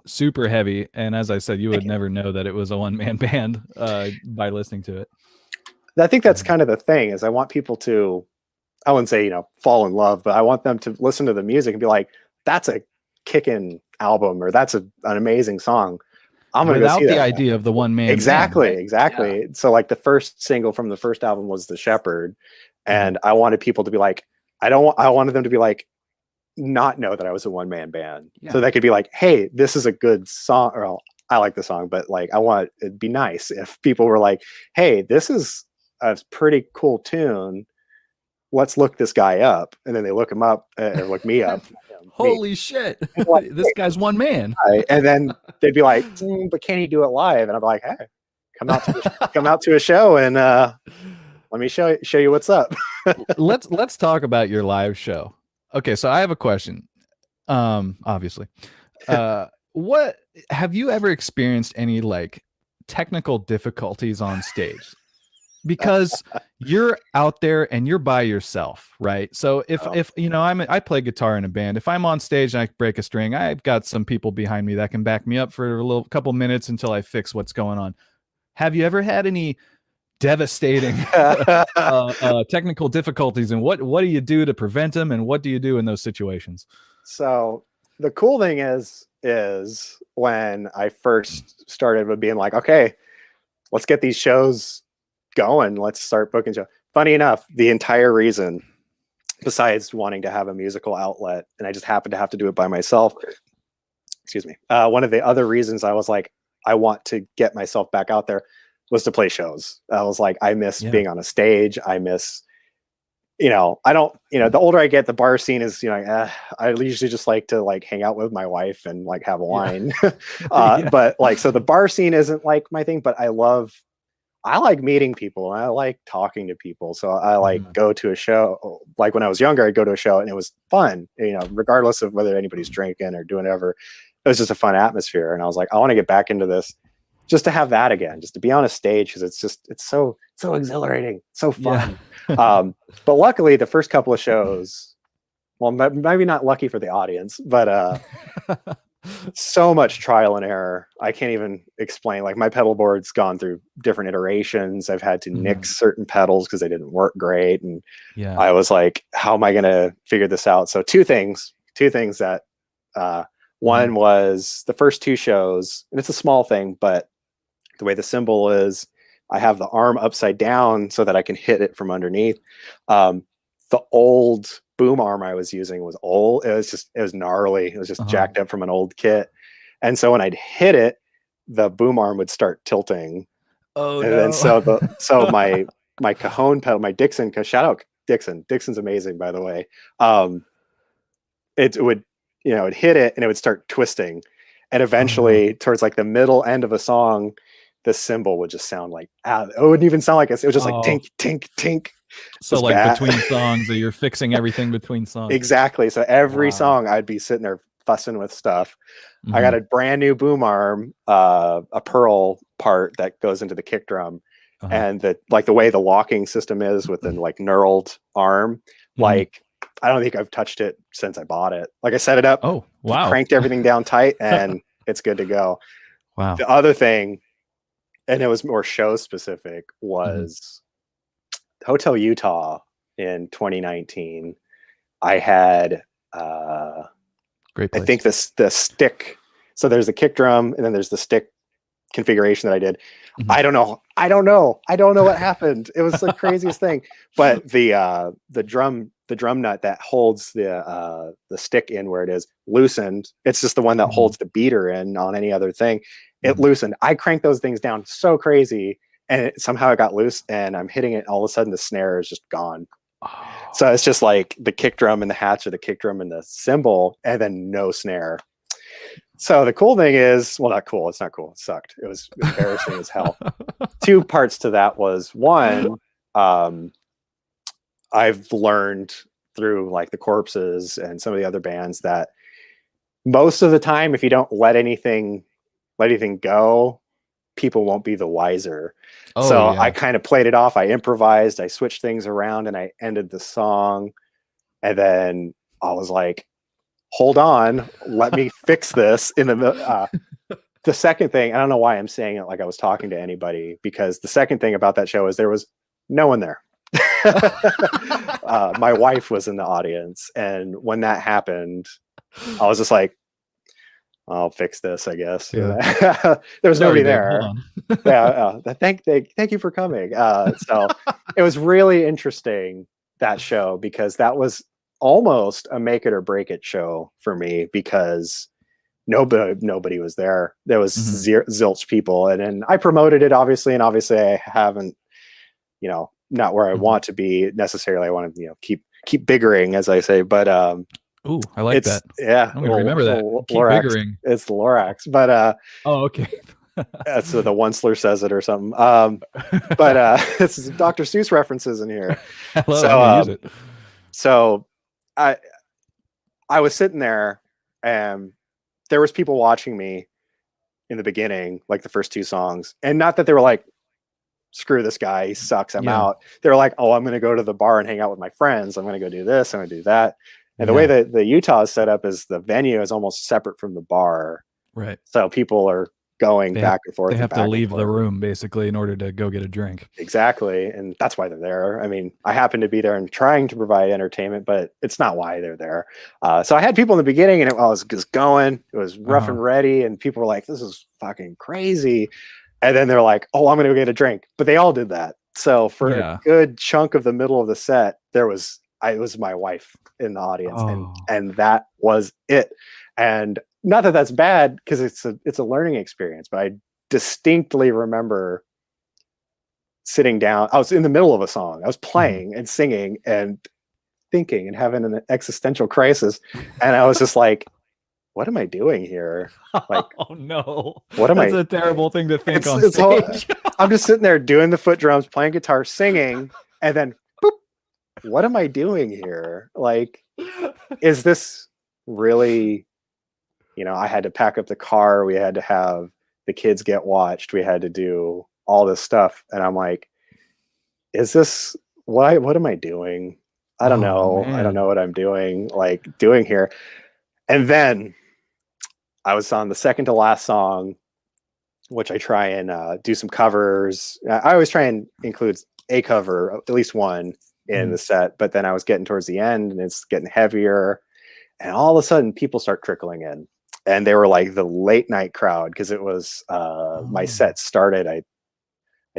super heavy. And as I said, you would never know that it was a one-man band by listening to it. I think that's kind of the thing is I want people to, I wouldn't say, fall in love, but I want them to listen to the music and be like, that's a kicking album, or that's an amazing song. I'm going to go see that. Without the idea of the one man. Exactly. Band, right? Exactly. Yeah. So like the first single from the first album was The Shepherd. And I wanted people to be like, I wanted them to be like, not know that I was a one man band. Yeah. So they could be like, hey, this is a good song. Or I like the song, but like, it'd be nice if people were like, hey, this is a pretty cool tune. Let's look this guy up. And then they look him up or look me up. Holy shit. Like, this guy's one man. And then they'd be like, but can he do it live? And I'm like, hey, come out to a show and let me show you what's up. Let's talk about your live show. Okay, so I have a question. Obviously. What have you ever experienced any like technical difficulties on stage? Because you're out there and you're by yourself, right? So if I play guitar in a band, if I'm on stage and I break a string, I've got some people behind me that can back me up for a couple minutes until I fix what's going on. Have you ever had any devastating technical difficulties, and what do you do to prevent them, and what do you do in those situations? So the cool thing is when I first started with being like, okay, let's get these shows going, let's start booking shows. Funny enough, the entire reason, besides wanting to have a musical outlet, and I just happened to have to do it by myself, excuse me, one of the other reasons I was like, I want to get myself back out there was to play shows. I was like, I miss being on a stage. I miss, the older I get, the bar scene is, I usually just like to like hang out with my wife and like have wine. But like, so the bar scene isn't like my thing, but I like meeting people and I like talking to people. So I like go to a show. Like when I was younger, I'd go to a show and it was fun, regardless of whether anybody's drinking or doing whatever. It was just a fun atmosphere. And I was like, I want to get back into this just to have that again, just to be on a stage. Cause it's so exhilarating, so fun. But luckily the first couple of shows, well, maybe not lucky for the audience, but, so much trial and error. I can't even explain. Like my pedal board's gone through different iterations. I've had to nix certain pedals because they didn't work great. And I was like, how am I going to figure this out? So two things that, one was the first two shows, and it's a small thing, but the way the cymbal is, I have the arm upside down so that I can hit it from underneath. The old boom arm I was using was old. It was gnarly. It was just jacked up from an old kit. And so when I'd hit it, the boom arm would start tilting. Oh, and then so my cajon pedal, my Dixon, shout out Dixon. Dixon's amazing, by the way. It would, it'd hit it and it would start twisting. And eventually towards like the middle end of a song, the cymbal would just sound like, it wouldn't even sound like it was just like tink, tink, tink. So like between songs, or you're fixing everything between songs. Exactly. So every song I'd be sitting there fussing with stuff. I got a brand new boom arm, a pearl part that goes into the kick drum. And the way the locking system is with the like knurled arm, like I don't think I've touched it since I bought it. Like I set it up, cranked everything down tight, and it's good to go. Wow. The other thing, and it was more show specific, was Hotel Utah in 2019. I had great place. I think the stick. So there's the kick drum and then there's the stick configuration that I did. I don't know what happened. It was the craziest thing. But the drum nut that holds the stick in where it is loosened. It's just the one that holds the beater in on any other thing. It loosened. I cranked those things down so crazy, and somehow it got loose, and I'm hitting it. All of a sudden, the snare is just gone. So it's just like the kick drum and the hatch of the kick drum and the cymbal, and then no snare. So the cool thing is, well, not cool. It's not cool. It sucked. It was embarrassing as hell. Two parts to that was one, I've learned through like the Corpses and some of the other bands that most of the time, if you don't let anything go, people won't be the wiser. I kind of played it off. I improvised, I switched things around, and I ended the song. And then I was like, hold on, let me fix this in the second thing. I don't know why I'm saying it like I was talking to anybody, because the second thing about that show is there was no one there. My wife was in the audience, and when that happened, I was just like, I'll fix this, I guess. Yeah. There was Sorry, nobody babe, there. hold on. Thank you for coming. So it was really interesting, that show, because that was almost a make it or break it show for me, because nobody was there. There was zilch people, and then I promoted it, obviously, and obviously I haven't, not where I want to be necessarily. I want to, keep biggering, as I say, but Ooh, I like that. Yeah, I'm gonna remember that. Keep biggering. It's the Lorax, but oh, okay. So the Onceler says it or something. But this is Dr. Seuss references in here. Hello, so, I'm gonna use it. So I was sitting there, and there was people watching me in the beginning, like the first two songs, and not that they were like, screw this guy, he sucks, I'm out. They're like, oh, I'm going to go to the bar and hang out with my friends. I'm going to go do this, I'm going to do that. And the way that the Utah is set up is the venue is almost separate from the bar. Right. So people are going back and forth. They have to leave the room, basically, in order to go get a drink. Exactly. And that's why they're there. I mean, I happen to be there and trying to provide entertainment, but it's not why they're there. So I had people in the beginning, and I was just going. It was rough and ready, and people were like, this is fucking crazy. And then they're like, oh, I'm going to go get a drink. But they all did that. So for a good chunk of the middle of the set, it was my wife in the audience, and that was it. And not that that's bad, because it's a learning experience, but I distinctly remember sitting down. I was in the middle of a song. I was playing and singing and thinking and having an existential crisis. And I was just like, what am I doing here? Like, oh no, that's a terrible thing to think on stage. I'm just sitting there doing the foot drums, playing guitar, singing, and then boop, what am I doing here? Like, is this really, I had to pack up the car. We had to have the kids get watched. We had to do all this stuff. And I'm like, is this what am I doing? I don't know. Man. I don't know what I'm doing here. And then I was on the second to last song, which I try and do some covers. I always try and include a cover, at least one, in the set. But then I was getting towards the end, and it's getting heavier. And all of a sudden, people start trickling in. And they were like the late night crowd, because it was my set started, I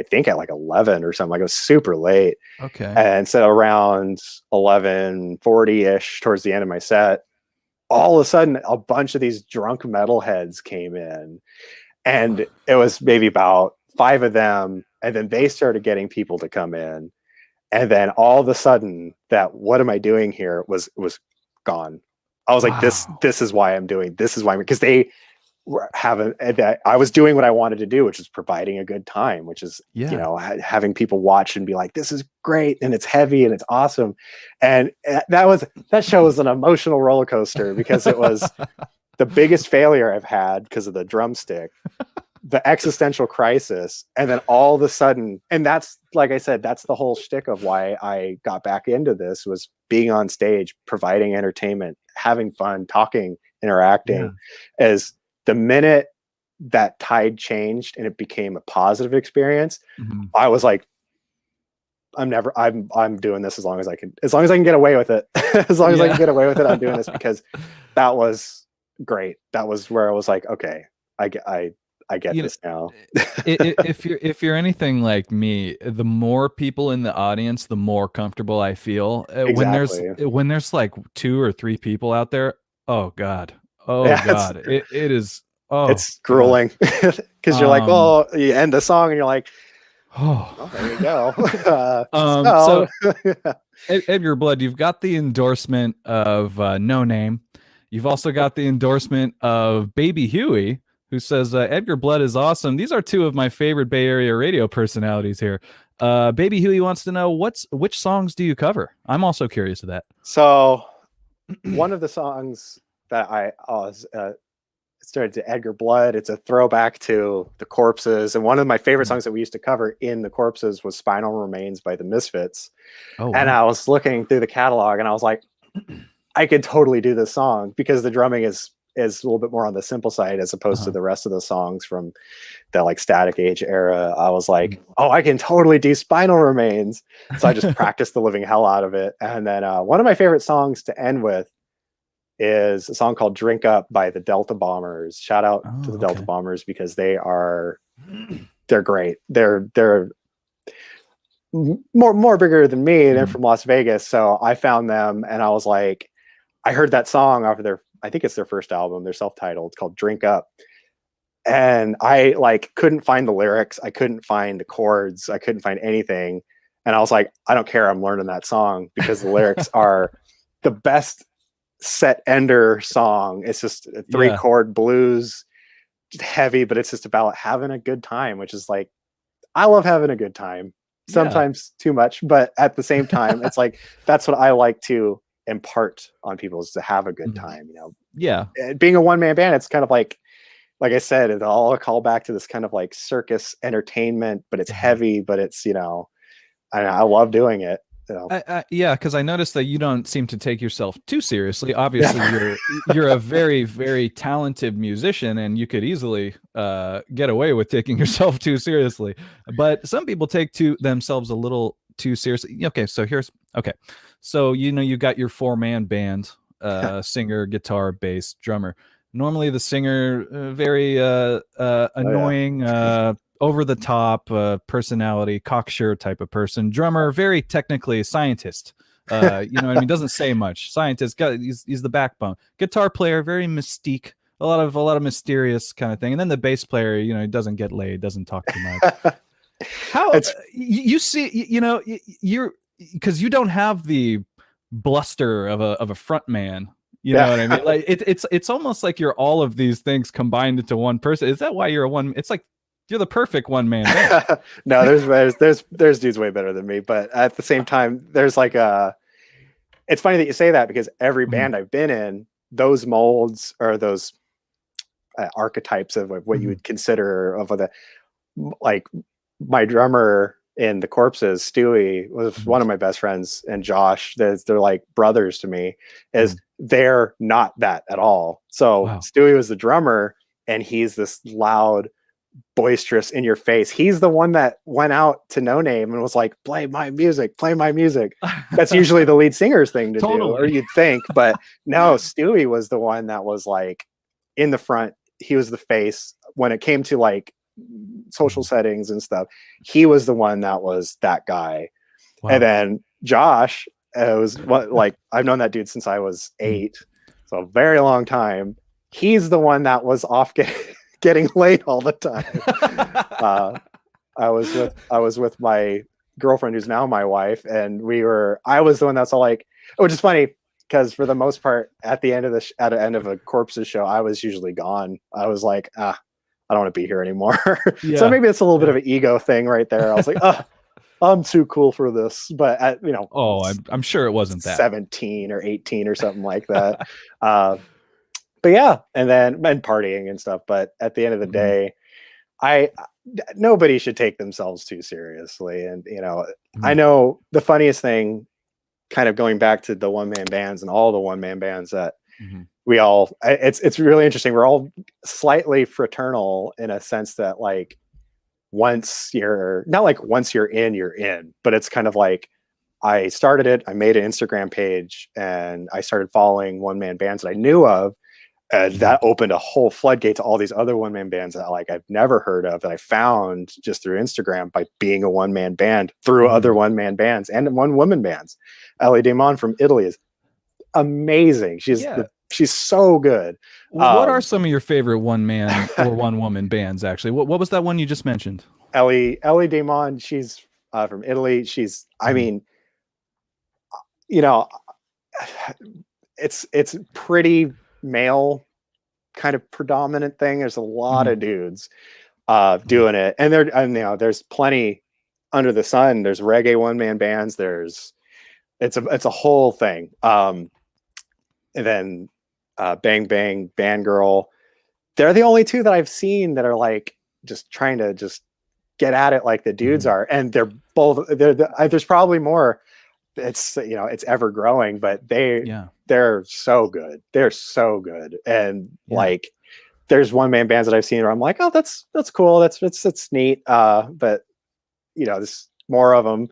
think, at like 11 or something. Like, it was super late. Okay. And so around 11:40-ish, towards the end of my set, all of a sudden, a bunch of these drunk metalheads came in, and it was maybe about 5 of them. And then they started getting people to come in. And then all of a sudden, that what am I doing here was gone. I was like, this is why I'm doing, this is why, because they were I was doing what I wanted to do, which is providing a good time, which is, having people watch and be like, this is great. And it's heavy and it's awesome. And that show was an emotional roller coaster, because it was the biggest failure I've had because of the drumstick, the existential crisis. And then all of a sudden, and that's, like I said, that's the whole shtick of why I got back into this, was being on stage, providing entertainment, having fun, talking, interacting. As the minute that tide changed and it became a positive experience, I was like, I'm doing this as long as I can get away with it. As long as I can get away with it, I'm doing this, because that was great. That was where I was like, okay, I get this now. if you're anything like me, the more people in the audience, the more comfortable I feel. Exactly. When there's like 2 or 3 people out there, oh god, it is. Oh, it's grueling, because you're like, well, you end the song and you're like, oh, there you go. Edgar Blood, you've got the endorsement of No Name. You've also got the endorsement of Baby Huey, who says, Edgar Blood is awesome. These are 2 of my favorite Bay Area radio personalities here. Baby Huey wants to know, which songs do you cover? I'm also curious of that. So one of the songs that I started to Edgar Blood, it's a throwback to the Corpses. And one of my favorite songs that we used to cover in the Corpses was Spinal Remains by the Misfits. Oh, wow. And I was looking through the catalog, and I was like, I could totally do this song because the drumming is a little bit more on the simple side as opposed to the rest of the songs from the like Static Age era. I was like, oh, I can totally do Spinal Remains. So I just practiced the living hell out of it. And then one of my favorite songs to end with is a song called Drink Up by the Delta Bombers. Shout out to the Delta Bombers because they're great. They're more bigger than me. They're from Las Vegas. So I found them and I was like, I heard that song off of I think it's their first album. They're self-titled. It's called Drink Up. And I like couldn't find the lyrics. I couldn't find the chords. I couldn't find anything. And I was like, I don't care. I'm learning that song because the lyrics are the best set ender song. It's just a 3-chord blues, heavy, but it's just about having a good time, which is like, I love having a good time. Sometimes too much, but at the same time, it's like, that's what I like to impart on people, is to have a good time, you know? Yeah. Being a one-man band, it's kind of like I said, it's all a call back to this kind of like circus entertainment, but it's heavy, but it's, you know, I love doing it. You know? Yeah, because I noticed that you don't seem to take yourself too seriously. Obviously, you're a very, very talented musician, and you could easily get away with taking yourself too seriously. But some people take themselves a little too seriously. Okay, so you know, you got your 4-man band, singer, guitar, bass, drummer. Normally, the singer very annoying. Over the top personality, cocksure type of person. Drummer, very technically scientist. You know what I mean? Doesn't say much. Scientist, he's the backbone. Guitar player, very mystique. A lot of mysterious kind of thing. And then the bass player, you know, he doesn't get laid, doesn't talk too much. How you see, you know, you're, because you don't have the bluster of a front man. You know what I mean? Like it's almost like you're all of these things combined into one person. Is that why you're a one? It's like you're the perfect one man band. No, there's dudes way better than me, but at the same time, there's like it's funny that you say that because every band I've been in, those molds or those archetypes of what you would consider of the, like my drummer in the Corpses, Stewie, was one of my best friends, and Josh, they're like brothers to me. They're not that at all. So Stewie was the drummer, and he's this loud, boisterous, in your face. He's the one that went out to No Name and was like, play my music. That's usually the lead singer's thing to do, or you'd think, but no, Stewie was the one that was like in the front. He was the face when it came to like social settings and stuff. He was the one that was that guy. And then Josh was like, I've known that dude since I was 8, so a very long time. He's the one that was off getting late all the time. I was with my girlfriend, who's now my wife, and I was the one that's all like, which is funny because for the most part, at the end of a Corpses show, I was usually gone. I was like, I don't want to be here anymore. So maybe it's a little bit of an ego thing right there. I was like, I'm too cool for this, but you know, I'm sure it wasn't that 17 or 18 or something like that. But yeah, and partying and stuff. But at the end of the day, nobody should take themselves too seriously. And you know, I know the funniest thing, kind of going back to the one-man bands and all the one-man bands that we all, it's really interesting. We're all slightly fraternal in a sense that like once you're in, but it's kind of like, I started it, I made an Instagram page, and I started following one-man bands that I knew of. And that opened a whole floodgate to all these other one-man bands that like I've never heard of, that I found just through Instagram by being a one-man band through other one-man bands and one-woman bands. Ellie Damon from Italy is amazing. She's so good. What are some of your favorite one-man or one-woman bands? Actually, what was that one you just mentioned? Ellie Damon. She's from Italy. She's, I mean, you know, it's pretty male kind of predominant thing. There's a lot of dudes doing it, and you know, there's plenty under the sun. There's reggae one-man bands. It's a whole thing. And then Bang Bang Band Girl, they're the only two that I've seen that are like just trying to just get at it like the dudes are, and they're both there's probably more. it's, you know, it's ever growing, but Yeah. they're so good. They're so good. And Yeah. like, there's one man bands that I've seen where I'm like, oh, that's cool. That's neat. But you know, there's more of them.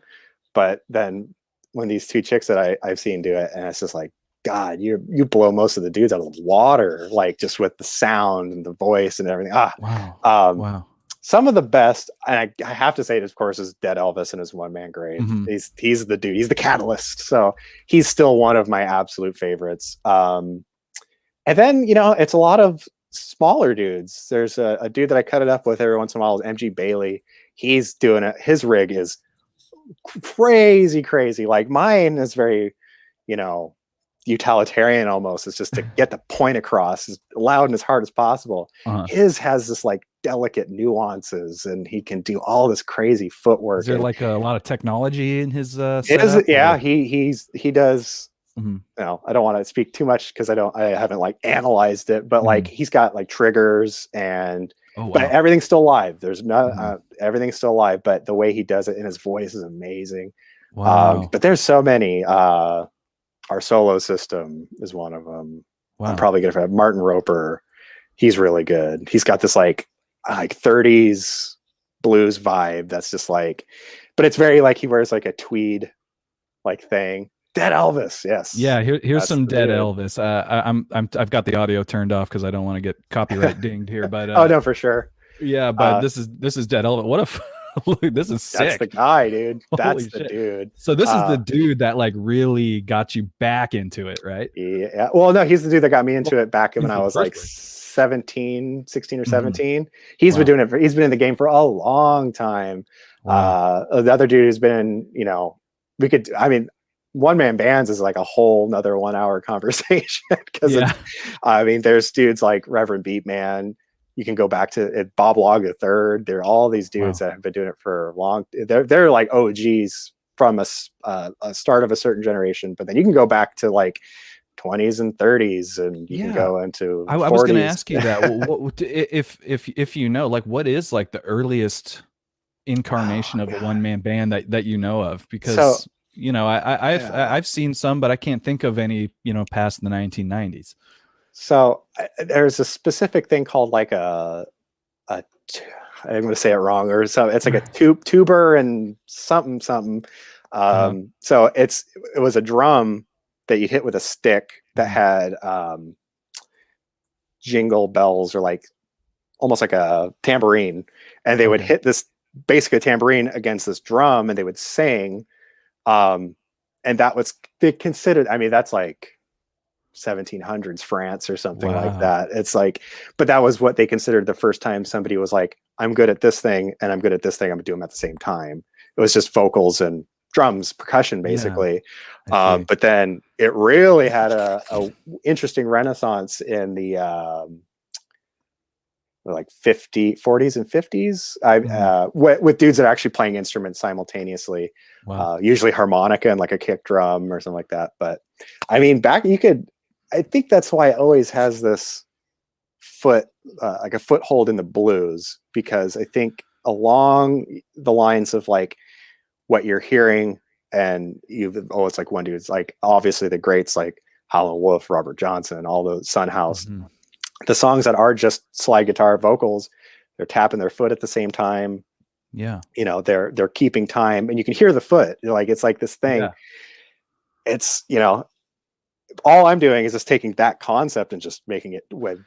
But then when these two chicks that I've seen do it, and it's just like, God, you blow most of the dudes out of the water, like just with the sound and the voice and everything. Wow. Wow. Some of the best, and I have to say it, of course, is Dead Elvis and his one man grave. Mm-hmm. He's the dude. He's the catalyst. So he's still one of my absolute favorites. And then, you know, it's a lot of smaller dudes. There's a dude that I cut it up with every once in a while, is MG Bailey. He's doing it. His rig is crazy. Like mine is very, you know, utilitarian almost. It's just to get the point across as loud and as hard as possible. His has this like delicate nuances, and he can do all this crazy footwork. Is there like a lot of technology in his setup? Yeah, he does. Mm-hmm. You know, I don't want to speak too much because I haven't like analyzed it, but like he's got like triggers and but everything's still live. There's no everything's still live, but the way he does it and his voice is amazing. Wow. But there's so many. Our solo system is one of them. Wow. I'm probably gonna have Martin Roper. He's really good. He's got this like 30s blues vibe that's just like, but it's very like he wears like a tweed like thing. Dead Elvis, yes. Yeah, here's some Dead Elvis. I've got the audio turned off because I don't want to get copyright dinged here. But oh no, for sure. Yeah, but this is Dead Elvis. What a look, this is sick. That's the guy, dude. That's the dude. So this is the dude that like really got you back into it, right? Yeah. Well, no, he's the dude that got me into it back when I was like 16 or 17. He's been doing it he's been in the game for a long time. Wow. The other dude has been, you know, one man bands is like a whole nother 1 hour conversation because I mean, there's dudes like Reverend Beatman. You can go back to Bob Log III. There are all these dudes that have been doing it for long. They're like OGs from a start of a certain generation, but then you can go back to like 20s and 30s, and you can go into. I was going to ask you that. if you know, like, what is like the earliest incarnation of a one man band that you know of? Because you know, I've seen some, but I can't think of any, you know, past the 1990s. So there's a specific thing called like I'm going to say it wrong, or so it's like a tuber and something. So it was a drum that you hit with a stick that had jingle bells, or like almost like a tambourine, and they would hit this basically a tambourine against this drum, and they would sing. And that was they considered. I mean, that's like 1700s France or something like that. It's like, but that was what they considered the first time somebody was like, I'm good at this thing and I'm good at this thing. I'm gonna do them at the same time. It was just vocals and drums, percussion, basically. But then it really had a interesting renaissance in the like 40s and 50s. With dudes that are actually playing instruments simultaneously. Usually harmonica and like a kick drum or something like that. But I mean, I think that's why it always has this like a foothold in the blues, because I think along the lines of like what you're hearing, and it's like one dude's like obviously the greats like Howlin' Wolf, Robert Johnson, all the Son House, the songs that are just slide guitar vocals, they're tapping their foot at the same time. Yeah, you know, they're keeping time, and you can hear the foot. Like it's like this thing. It's, you know, all I'm doing is just taking that concept and just making it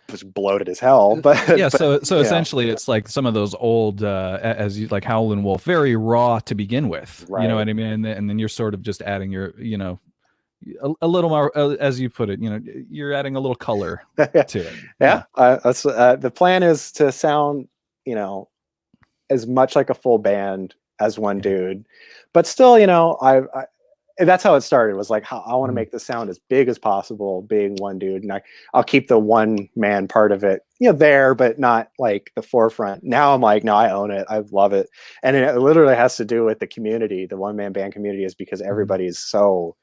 just bloated as hell. But yeah, so essentially, it's like some of those old, as you like Howlin' Wolf, very raw to begin with. Right. You know what I mean? And then you're sort of just adding your, you know, a little more, as you put it, you know, you're adding a little color to it. That's the plan is to sound, you know, as much like a full band as one dude, but still, you know, that's how it started. Was like, how I want to make the sound as big as possible, being one dude, and I'll keep the one man part of it, you know, there, but not like the forefront. Now I'm like, no, I own it. I love it, and it literally has to do with the community. The one man band community is because everybody's so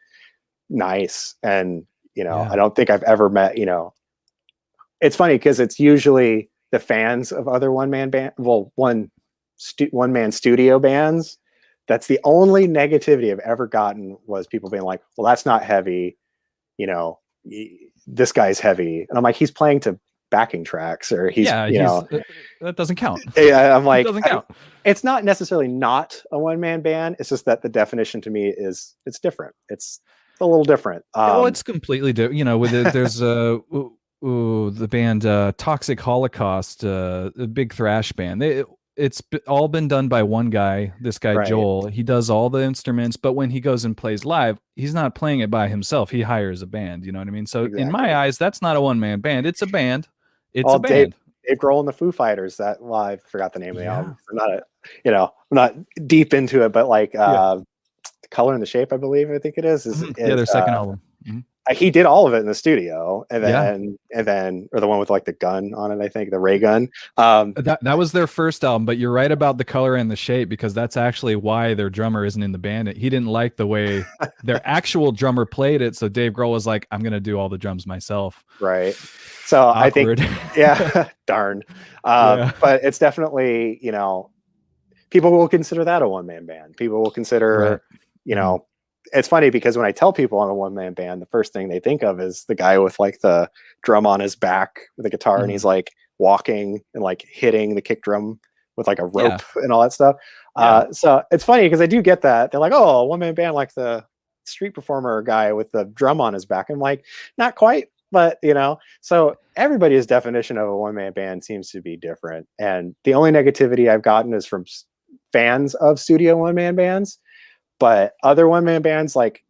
nice, and you know, I don't think I've ever met. You know, it's funny because it's usually the fans of other one man band, one man studio bands That's the only negativity I've ever gotten, was people being like, well, that's not heavy. You know, this guy's heavy. And I'm like, he's playing to backing tracks, or he's, Yeah, you know, that doesn't count. yeah, I'm like, It doesn't count. It's not necessarily not a one-man band. It's just that the definition to me is it's different. It's a little different. Well, it's completely different. You know, with it, there's the band Toxic Holocaust, a big thrash band. It's all been done by one guy, this guy Right. Joel. He does all the instruments, but when he goes and plays live, he's not playing it by himself. He hires a band, you know what I mean? So in my eyes, that's not a one-man band. It's a band. It's a band. Dave Grohl and the Foo Fighters. That, well, I forgot the name of the album. I'm not deep into it, but like The Color and the Shape, I believe, I think it is their second album. He did all of it in the studio, and then or the one with like the gun on it, I think, the ray gun. That was their first album, but you're right about The Color and the Shape, because that's actually why their drummer isn't in the band. He didn't like the way their actual drummer played it, so Dave Grohl was like, I'm gonna do all the drums myself. Right. So Awkward. I think, darn. But it's definitely, you know, people will consider that a one-man band. People will consider, you know, it's funny because when I tell people I'm a one-man band, the first thing they think of is the guy with like the drum on his back with a guitar, and he's like walking and like hitting the kick drum with like a rope and all that stuff. So it's funny because I do get that. They're like, oh, one-man band, like the street performer guy with the drum on his back. I'm like, not quite. But, you know, so everybody's definition of a one-man band seems to be different. And the only negativity I've gotten is from fans of studio one-man bands. But other one-man bands, like,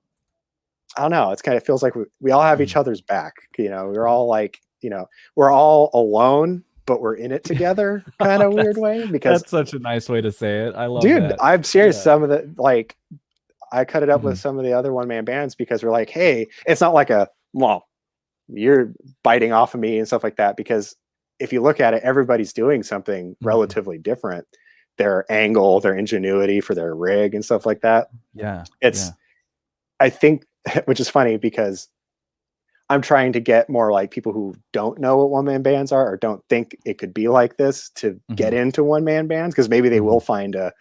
I don't know, it's kind of feels like we all have each other's back. You know, we're all like, you know, we're all alone, but we're in it together, kind of weird way. Because that's such a nice way to say it. I love dude, that. I'm serious. Some of the, like, I cut it up with some of the other one-man bands because we're like, hey, it's not like well, you're biting off of me and stuff like that, because if you look at it, everybody's doing something relatively different. Their angle, their ingenuity for their rig and stuff like that. I think, which is funny because I'm trying to get more like people who don't know what one-man bands are or don't think it could be like this to get into one-man bands, because maybe they will find a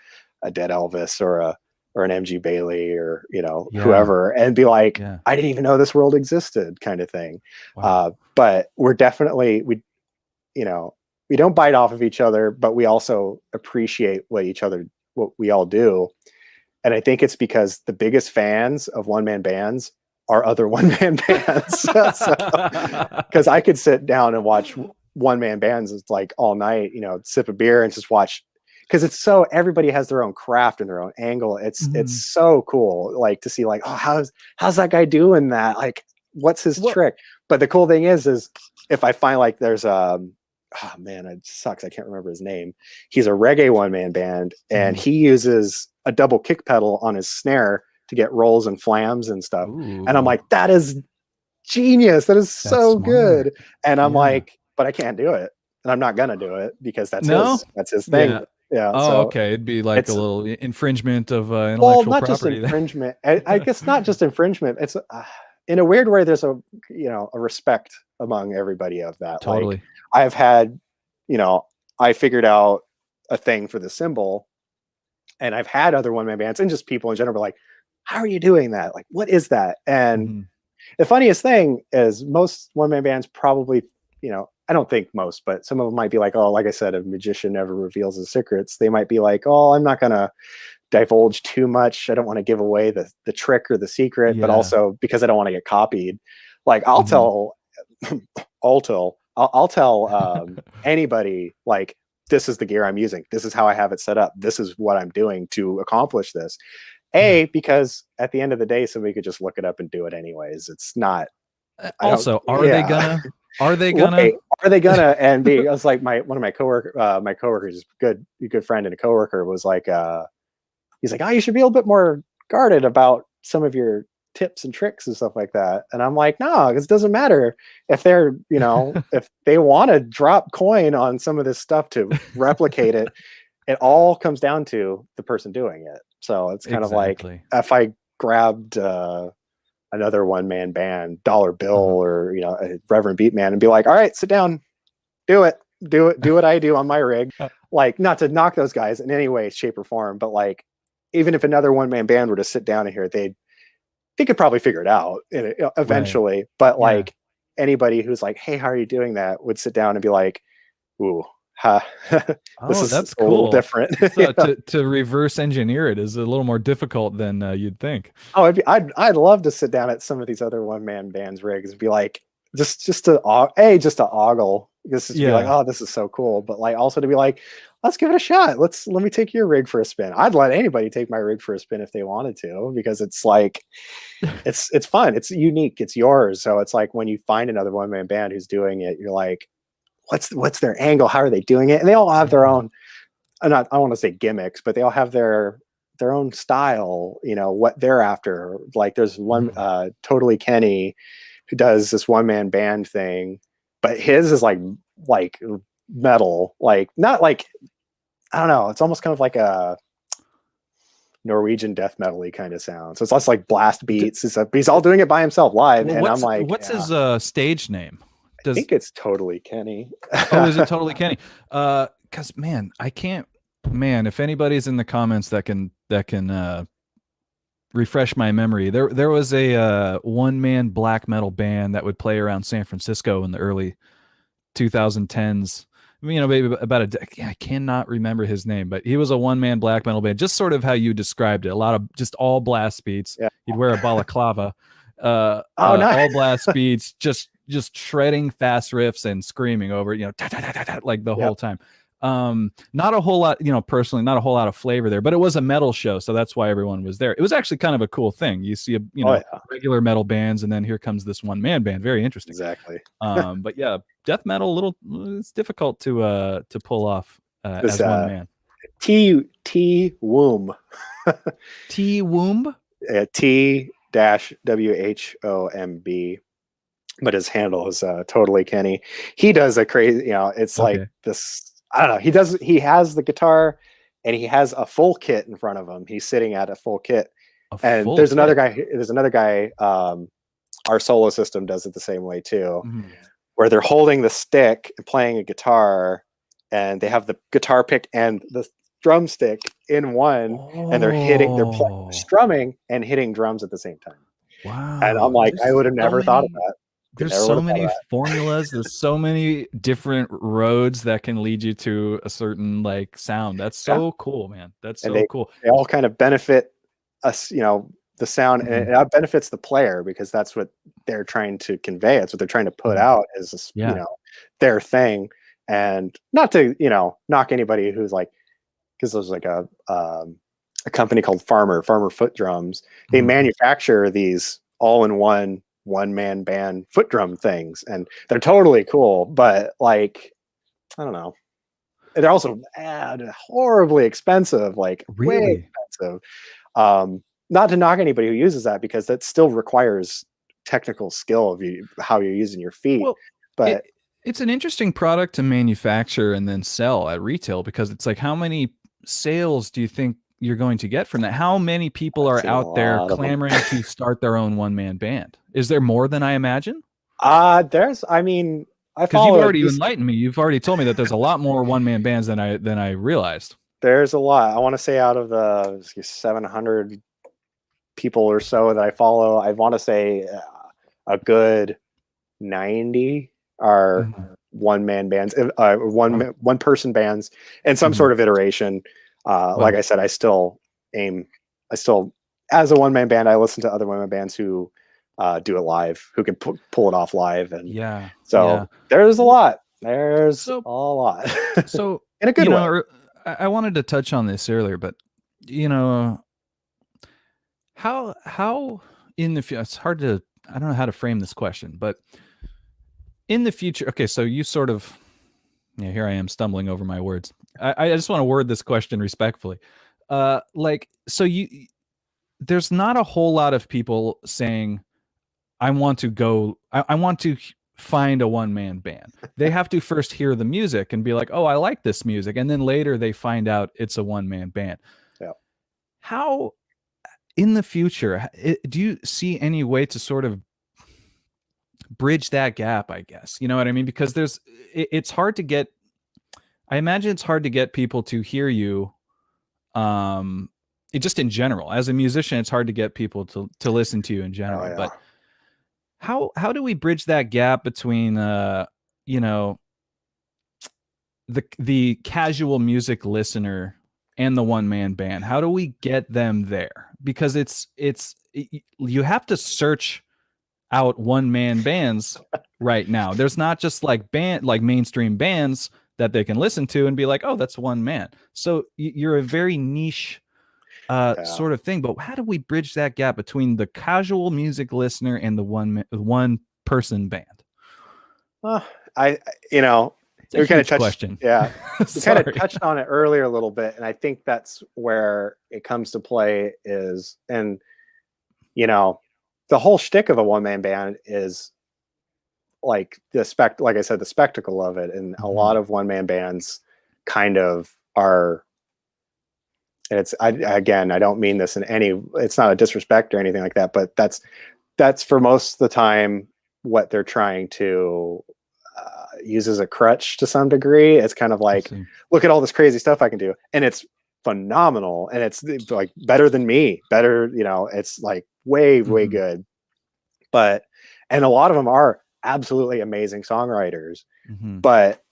Dead Elvis or an MG Bailey or, you know, whoever, and be like, I didn't even know this world existed, kind of thing. Wow. But we're definitely, we don't bite off of each other, but we also appreciate what we all do. And I think it's because the biggest fans of one-man bands are other one-man bands. Because I could sit down and watch one-man bands like all night, you know, sip a beer and just watch, because it's so, everybody has their own craft and their own angle. It's so cool, like, to see like, oh, how's that guy doing that? Like, what's his trick? But the cool thing is if I find like there's oh man, it sucks, I can't remember his name. He's a reggae one-man band, and he uses a double kick pedal on his snare to get rolls and flams and stuff. And I'm like, that is genius. That is so good. And I'm like, but I can't do it, and I'm not gonna do it because that's his thing. Okay, it'd be like a little infringement of intellectual not property. Just infringement. I guess not just infringement. It's in a weird way. There's a respect among everybody of that. Totally. Like, I've had, I figured out a thing for the cymbal, and I've had other one-man bands and just people in general be like, how are you doing that? Like, what is that? And the funniest thing is most one-man bands probably, I don't think most, but some of them might be like, oh, like I said, a magician never reveals his secrets. They might be like, oh, I'm not going to divulge too much. I don't want to give away the trick or the secret, but also because I don't want to get copied. Like, I'll tell anybody, like, this is the gear I'm using. This is how I have it set up. This is what I'm doing to accomplish this. Because at the end of the day, somebody could just look it up and do it anyways. It's not. Also, are they gonna? Are they gonna? And I was like, one of my coworkers, a good friend and a coworker, was like, he's like, oh, you should be a little bit more guarded about some of your tips and tricks and stuff like that. And I'm like, no, because it doesn't matter if they're, if they want to drop coin on some of this stuff to replicate it. It all comes down to the person doing it. So it's kind of like if I grabbed another one-man band, Dollar Bill or a Reverend Beatman, and be like, all right, sit down, do what I do on my rig. Like, not to knock those guys in any way, shape, or form, but like, even if another one-man band were to sit down in here, they could probably figure it out eventually. Right. But like anybody who's like, hey, how are you doing that, would sit down and be like, ooh, this is that's a little different. So to reverse engineer it is a little more difficult than you'd think. Oh, I'd love to sit down at some of these other one-man bands rigs and be like, just to ogle, just to be like, oh, this is so cool. But like also to be like, let's give it a shot. Let me take your rig for a spin. I'd let anybody take my rig for a spin if they wanted to, because it's like, it's fun. It's unique. It's yours. So it's like when you find another one-man band who's doing it, you're like, what's their angle? How are they doing it? And they all have their own, I don't want to say gimmicks, but they all have their own style, you know, what they're after. Like there's one, Totally Kenny, who does this one-man band thing, but his is like metal, like not like, I don't know, it's almost kind of like a Norwegian death metal-y kind of sound. So it's less like blast beats. He's all doing it by himself live. Well, and I'm like, what's his stage name? I think it's Totally Kenny. Oh, is it Totally Kenny? Because man, I can't. Man, if anybody's in the comments that can refresh my memory, there was a one-man black metal band that would play around San Francisco in the early 2010s. You know, maybe about I cannot remember his name, but he was a one-man black metal band, just sort of how you described it. A lot of just all blast beats. Yeah. He'd wear a balaclava. Nice. All blast beats, just shredding fast riffs and screaming over, you know, like the whole time. Not a whole lot, you know, personally, not a whole lot of flavor there, but it was a metal show, so that's why everyone was there. It was actually kind of a cool thing. You see, regular metal bands, and then here comes this one-man band. Very interesting. Exactly. But yeah, death metal, it's difficult to pull off as one man. T Womb. T Womb. T-WHOMB. But his handle is Totally Kenny. He does a crazy, you know, it's like this, I don't know. He has the guitar and he has a full kit in front of him. He's sitting at a full kit. There's another guy, our Solo System does it the same way too, where they're holding the stick and playing a guitar, and they have the guitar pick and the drumstick in one, and they're strumming and hitting drums at the same time. Wow. And I'm like, I would have never thought of that. There's so many formulas. There's so many different roads that can lead you to a certain like sound. That's so cool, man. That's so cool. They all kind of benefit us, you know, the sound, and it benefits the player because that's what they're trying to convey. It's what they're trying to put out is this, you know, their thing. And not to, you know, knock anybody who's like, because there's like a company called Farmer Foot Drums. They manufacture these all-in-one one-man band foot drum things, and they're totally cool, but like, I don't know, they're also horribly expensive, like really way expensive. Not to knock anybody who uses that, because that still requires technical skill of how you're using your feet. Well, but it's an interesting product to manufacture and then sell at retail, because it's like, how many sales do you think you're going to get from that? How many people are out there clamoring to start their own one-man band? Is there more than I imagine? Because you've already enlightened me. You've already told me that there's a lot more one-man bands than I realized. There's a lot. I want to say out of the 700 people or so that I follow, I want to say a good 90 are one-man bands, one person bands, and some sort of iteration. Like I said, I still, as a one-man band, I listen to other one-man bands who do it live, who can pull it off live. And there's a lot. There's a lot. So in a good way. I wanted to touch on this earlier, but you know, how in the future, it's hard to, I don't know how to frame this question, but in the future, okay, so you sort of, here I am stumbling over my words. I just want to word this question respectfully. There's not a whole lot of people saying, I want to find a one-man band. They have to first hear the music and be like, oh, I like this music. And then later they find out it's a one-man band. Yeah. How, in the future, do you see any way to sort of bridge that gap, I guess? You know what I mean? Because it's hard to get, I imagine it's hard to get people to hear you just in general, as a musician, it's hard to get people to listen to you in general. Oh, yeah. But how do we bridge that gap between you know, the casual music listener and the one-man band? How do we get them there? Because you have to search out one-man bands right now. There's not just like mainstream bands that they can listen to and be like, oh, that's one man. So you're a very niche sort of thing. But how do we bridge that gap between the casual music listener and the one person band? You know, we kind of touched, yeah, we kind of touched on it earlier a little bit, and I think that's where it comes to play is, and you know, the whole shtick of a one-man band is like like I said, the spectacle of it, and a lot of one-man bands kind of are. Again, I don't mean this in any. It's not a disrespect or anything like that, but that's for most of the time what they're trying to use as a crutch to some degree. It's kind of like, look at all this crazy stuff I can do, and it's phenomenal, and it's like better than me, better, you know, it's like way good. But and a lot of them are absolutely amazing songwriters, but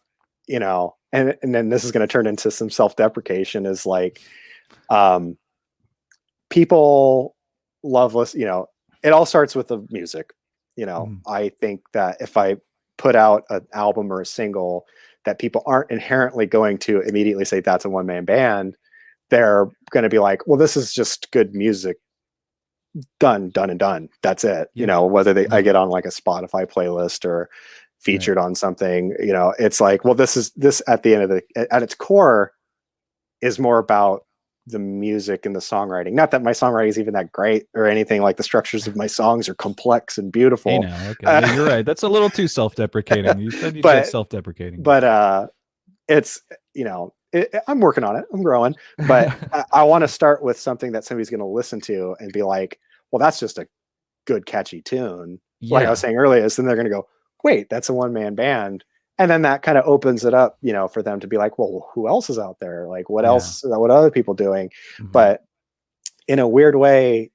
you know, and then this is going to turn into some self-deprecation, is like people love you know, it all starts with the music, you know. I think that if I put out an album or a single that people aren't inherently going to immediately say that's a one-man band, they're going to be like, well, this is just good music, done and done, that's it. You know, whether I get on like a Spotify playlist or featured on something, you know, it's like, well, this at the end of at its core is more about the music and the songwriting. Not that my songwriting is even that great or anything. Like, the structures of my songs are complex and beautiful. Hey, no, okay. Yeah, you're right. That's a little too self-deprecating. You said you said self-deprecating. But it's, you know, I'm working on it. I'm growing. But I want to start with something that somebody's going to listen to and be like, well, that's just a good, catchy tune. Like I was saying earlier, is then they're going to go, wait, that's a one-man band. And then that kind of opens it up, you know, for them to be like, well, who else is out there? Like, what else? What are other people doing? But in a weird way,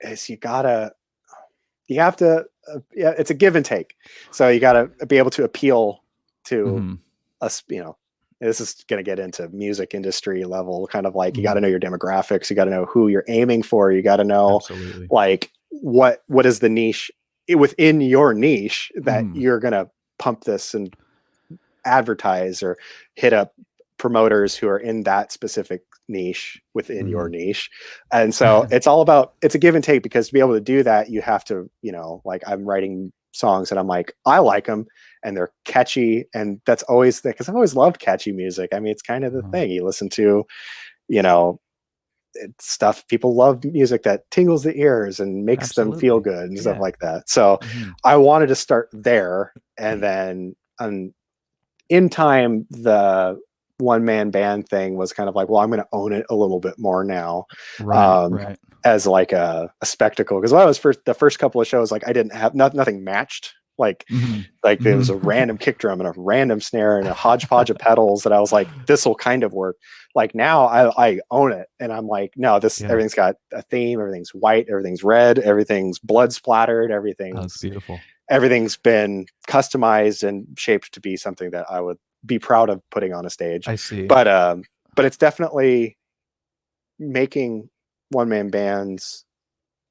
is you have to, it's a give and take. So you got to be able to appeal to us, you know. This is going to get into music industry level, kind of like, you got to know your demographics. You got to know who you're aiming for. You got to know like what is the niche within your niche that you're going to pump this and advertise, or hit up promoters who are in that specific niche within your niche. And so it's all about, it's a give and take, because to be able to do that, you have to, you know, like, I'm writing songs and I'm like, I like them and they're catchy, and that's always because I've always loved catchy music. I mean, it's kind of the thing you listen to, you know, stuff. People love music that tingles the ears and makes them feel good and stuff like that. So I wanted to start there, and then in time, the one-man band thing was kind of like, well, I'm going to own it a little bit more now, as like a spectacle. Because when I was the first couple of shows, like, I didn't have nothing matched. Like, there was a random kick drum and a random snare and a hodgepodge of pedals that I was like, this will kind of work. Like, now I own it, and I'm like, no, everything's got a theme. Everything's white. Everything's red. Everything's blood splattered. Everything's beautiful. Everything's been customized and shaped to be something that I would be proud of putting on a stage. I see. But it's definitely making one-man bands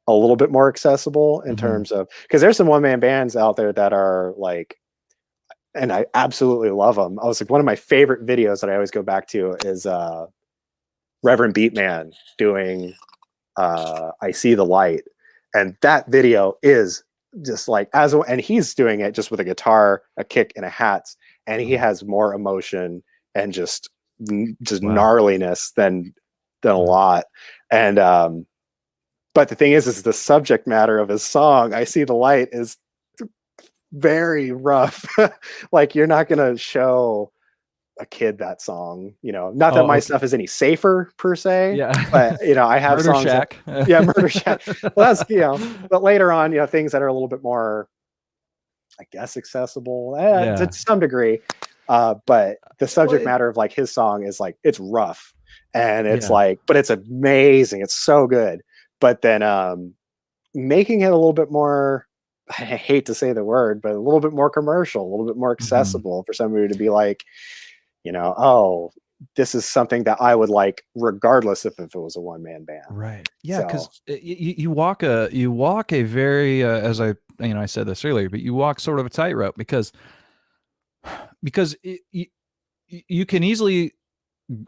a little bit more accessible in terms of, because there's some one-man bands out there that are like, and I absolutely love them. I was like, one of my favorite videos that I always go back to is Reverend Beatman doing I See the Light. And that video is just like, and he's doing it just with a guitar, a kick, and a hat. And he has more emotion and just gnarliness than a lot. And but the thing is the subject matter of his song, I See the Light, is very rough. Like, you're not going to show a kid that song, you know, not that my stuff is any safer per se, but, you know, I have Murder songs Shack. Murder Shack. Well, that's, you know, but later on, you know, things that are a little bit more, I guess, accessible to some degree. But the subject matter of like his song is like, it's rough. and it's Yeah. like, but it's amazing. It's so good. But then making it a little bit more, I hate to say the word, but a little bit more commercial, a little bit more accessible for somebody to be like, oh, this is something that I would like, regardless if it was a one-man band. Right. Yeah, because So, you walk a very as I said this earlier, but you walk sort of a tightrope because you can easily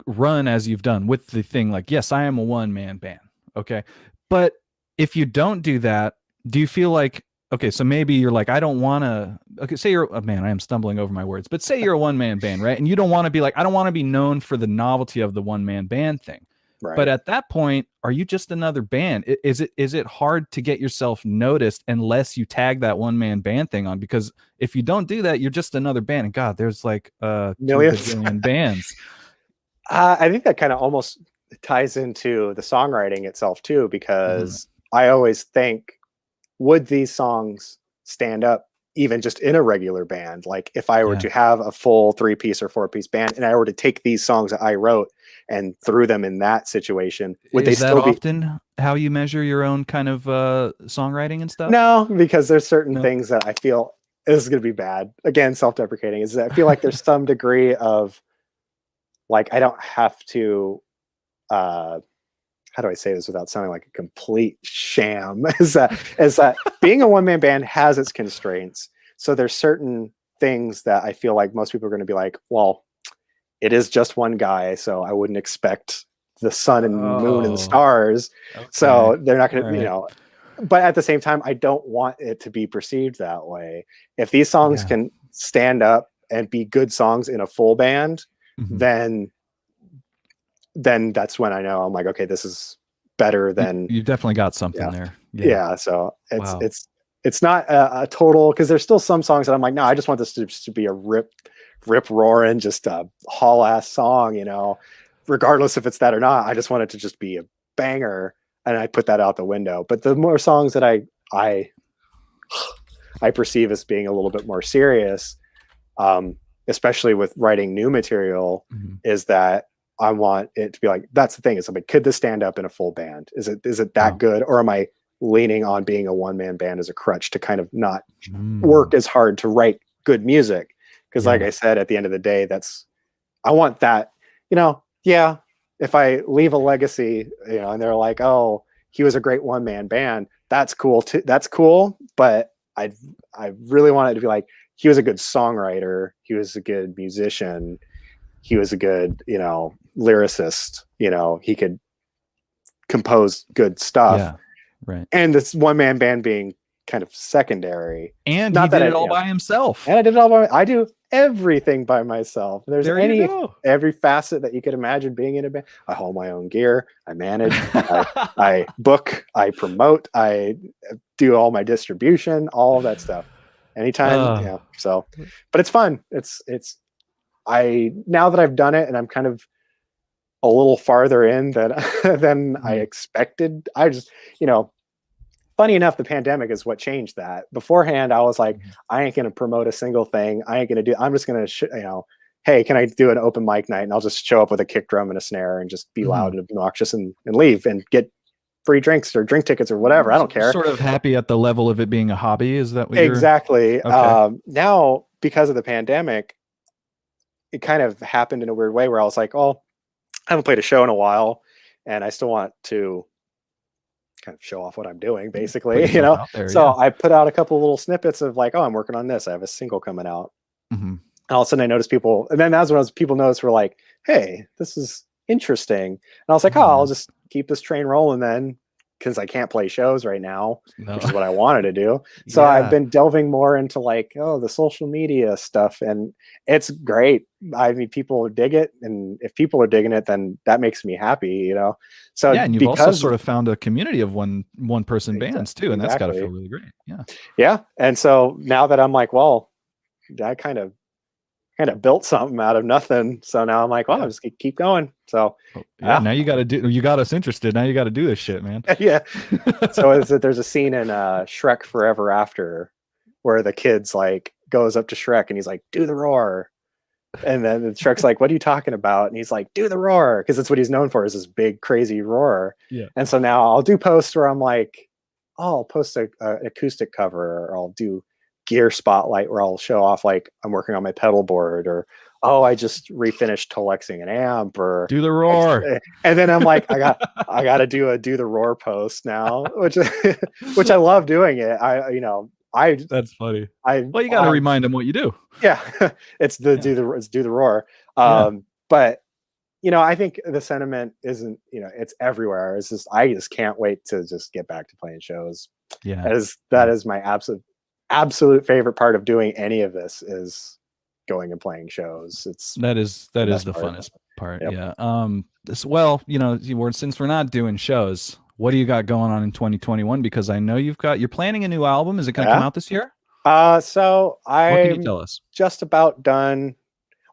run as you've done with the thing like, yes, I am a one-man band. Okay. But if you don't do that, do you feel like, okay, so maybe you're like, I don't want to, okay, say you're, oh man, I am stumbling over my words, but say you're a one-man band, right? And you don't want to be like, I don't want to be known for the novelty of the one-man band thing. right. But at that point, are you just another band? Is it hard to get yourself noticed unless you tag that one-man band thing on? Because if you don't do that, you're just another band. And God, there's like Millions. 2 billion bands. I think that kind of almost ties into the songwriting itself too, because I always think, would these songs stand up even just in a regular band? Like if I were to have a full 3-piece or 4-piece band and I were to take these songs that I wrote and threw them in that situation, would they still be often how you measure your own kind of songwriting and stuff? No, because there's certain things that I feel, this is going to be bad. Again, self-deprecating, is that I feel like there's some degree of like, I don't have to, how do I say this without sounding like a complete sham? is that being a one-man band has its constraints. So there's certain things that I feel like most people are going to be like, well, it is just one guy, so I wouldn't expect the sun and moon and stars. Okay. So they're not going to, but at the same time, I don't want it to be perceived that way. If these songs can stand up and be good songs in a full band, then that's when I know I'm like, okay, this is better than you definitely got something there. Yeah. So it's not a total, because there's still some songs that I'm like, no, I just want this to be a rip roaring, just a haul ass song, regardless if it's that or not. I just want it to just be a banger, and I put that out the window. But the more songs that I perceive as being a little bit more serious, especially with writing new material, is that I want it to be like, that's the thing, is like, could this stand up in a full band? Is it that good? Or am I leaning on being a one-man band as a crutch to kind of not work as hard to write good music? Because like I said, at the end of the day, I want that, if I leave a legacy, and they're like, oh, he was a great one-man band, that's cool too. That's cool. But I really want it to be like, he was a good songwriter. He was a good musician. He was a good, lyricist. He could compose good stuff. Yeah, right. And this one-man band being kind of secondary. And he did it all by himself. And I did it all I do everything by myself. There's every facet that you could imagine being in a band. I haul my own gear. I manage. I book. I promote. I do all my distribution. All of that stuff. Anytime. So, but it's fun. Now that I've done it and I'm kind of a little farther in than I expected. I just, funny enough, the pandemic is what changed that. Beforehand, I was like, I ain't going to promote a single thing. I'm just going to, hey, can I do an open mic night? And I'll just show up with a kick drum and a snare and just be loud and obnoxious and leave and get free drinks or drink tickets or whatever. I don't care. Sort of happy at the level of it being a hobby. Is that what exactly? Okay. Now, because of the pandemic, it kind of happened in a weird way where I was like, oh, I haven't played a show in a while and I still want to kind of show off what I'm doing, basically, so I put out a couple little snippets of like, oh, I'm working on this. I have a single coming out. And all of a sudden I noticed people, and then that's when people noticed, were like, hey, this is interesting. And I was like, oh, I'll just keep this train rolling then, because I can't play shows right now, which is what I wanted to do. So I've been delving more into like, the social media stuff, and it's great. I mean, people dig it, and if people are digging it, then that makes me happy, So and you've also sort of found a community of one person bands too, and that's got to feel really great. Yeah. And so now that I'm like, well, I kind of built something out of nothing. So now I'm like, well, I'll just keep going. So now you got us interested. Now you got to do this shit, man. Yeah. So there's a scene in Shrek Forever After where the kid's like goes up to Shrek and he's like, do the roar. And then the truck's like, what are you talking about? And he's like, do the roar. Cause that's what he's known for, is this big, crazy roar. Yeah. And so now I'll do posts where I'm like, oh, I'll post an acoustic cover, or I'll do gear spotlight where I'll show off like I'm working on my pedal board, or oh, I just refinished Telexing an amp, or Do the roar. and then I'm like, I got to do the roar post now, which which I love doing it. That's funny. Well, you got to remind them what you do. Yeah, it's do the roar. But I think the sentiment isn't, it's everywhere. It's just, I just can't wait to just get back to playing shows. Yeah, that is my absolute favorite part of doing any of this, is going and playing shows. That is the funnest part. Yep. Yeah. Since we're not doing shows, what do you got going on in 2021? Because I know you're planning a new album. Is it going to come out this year? So what can you I'm tell us? just about done.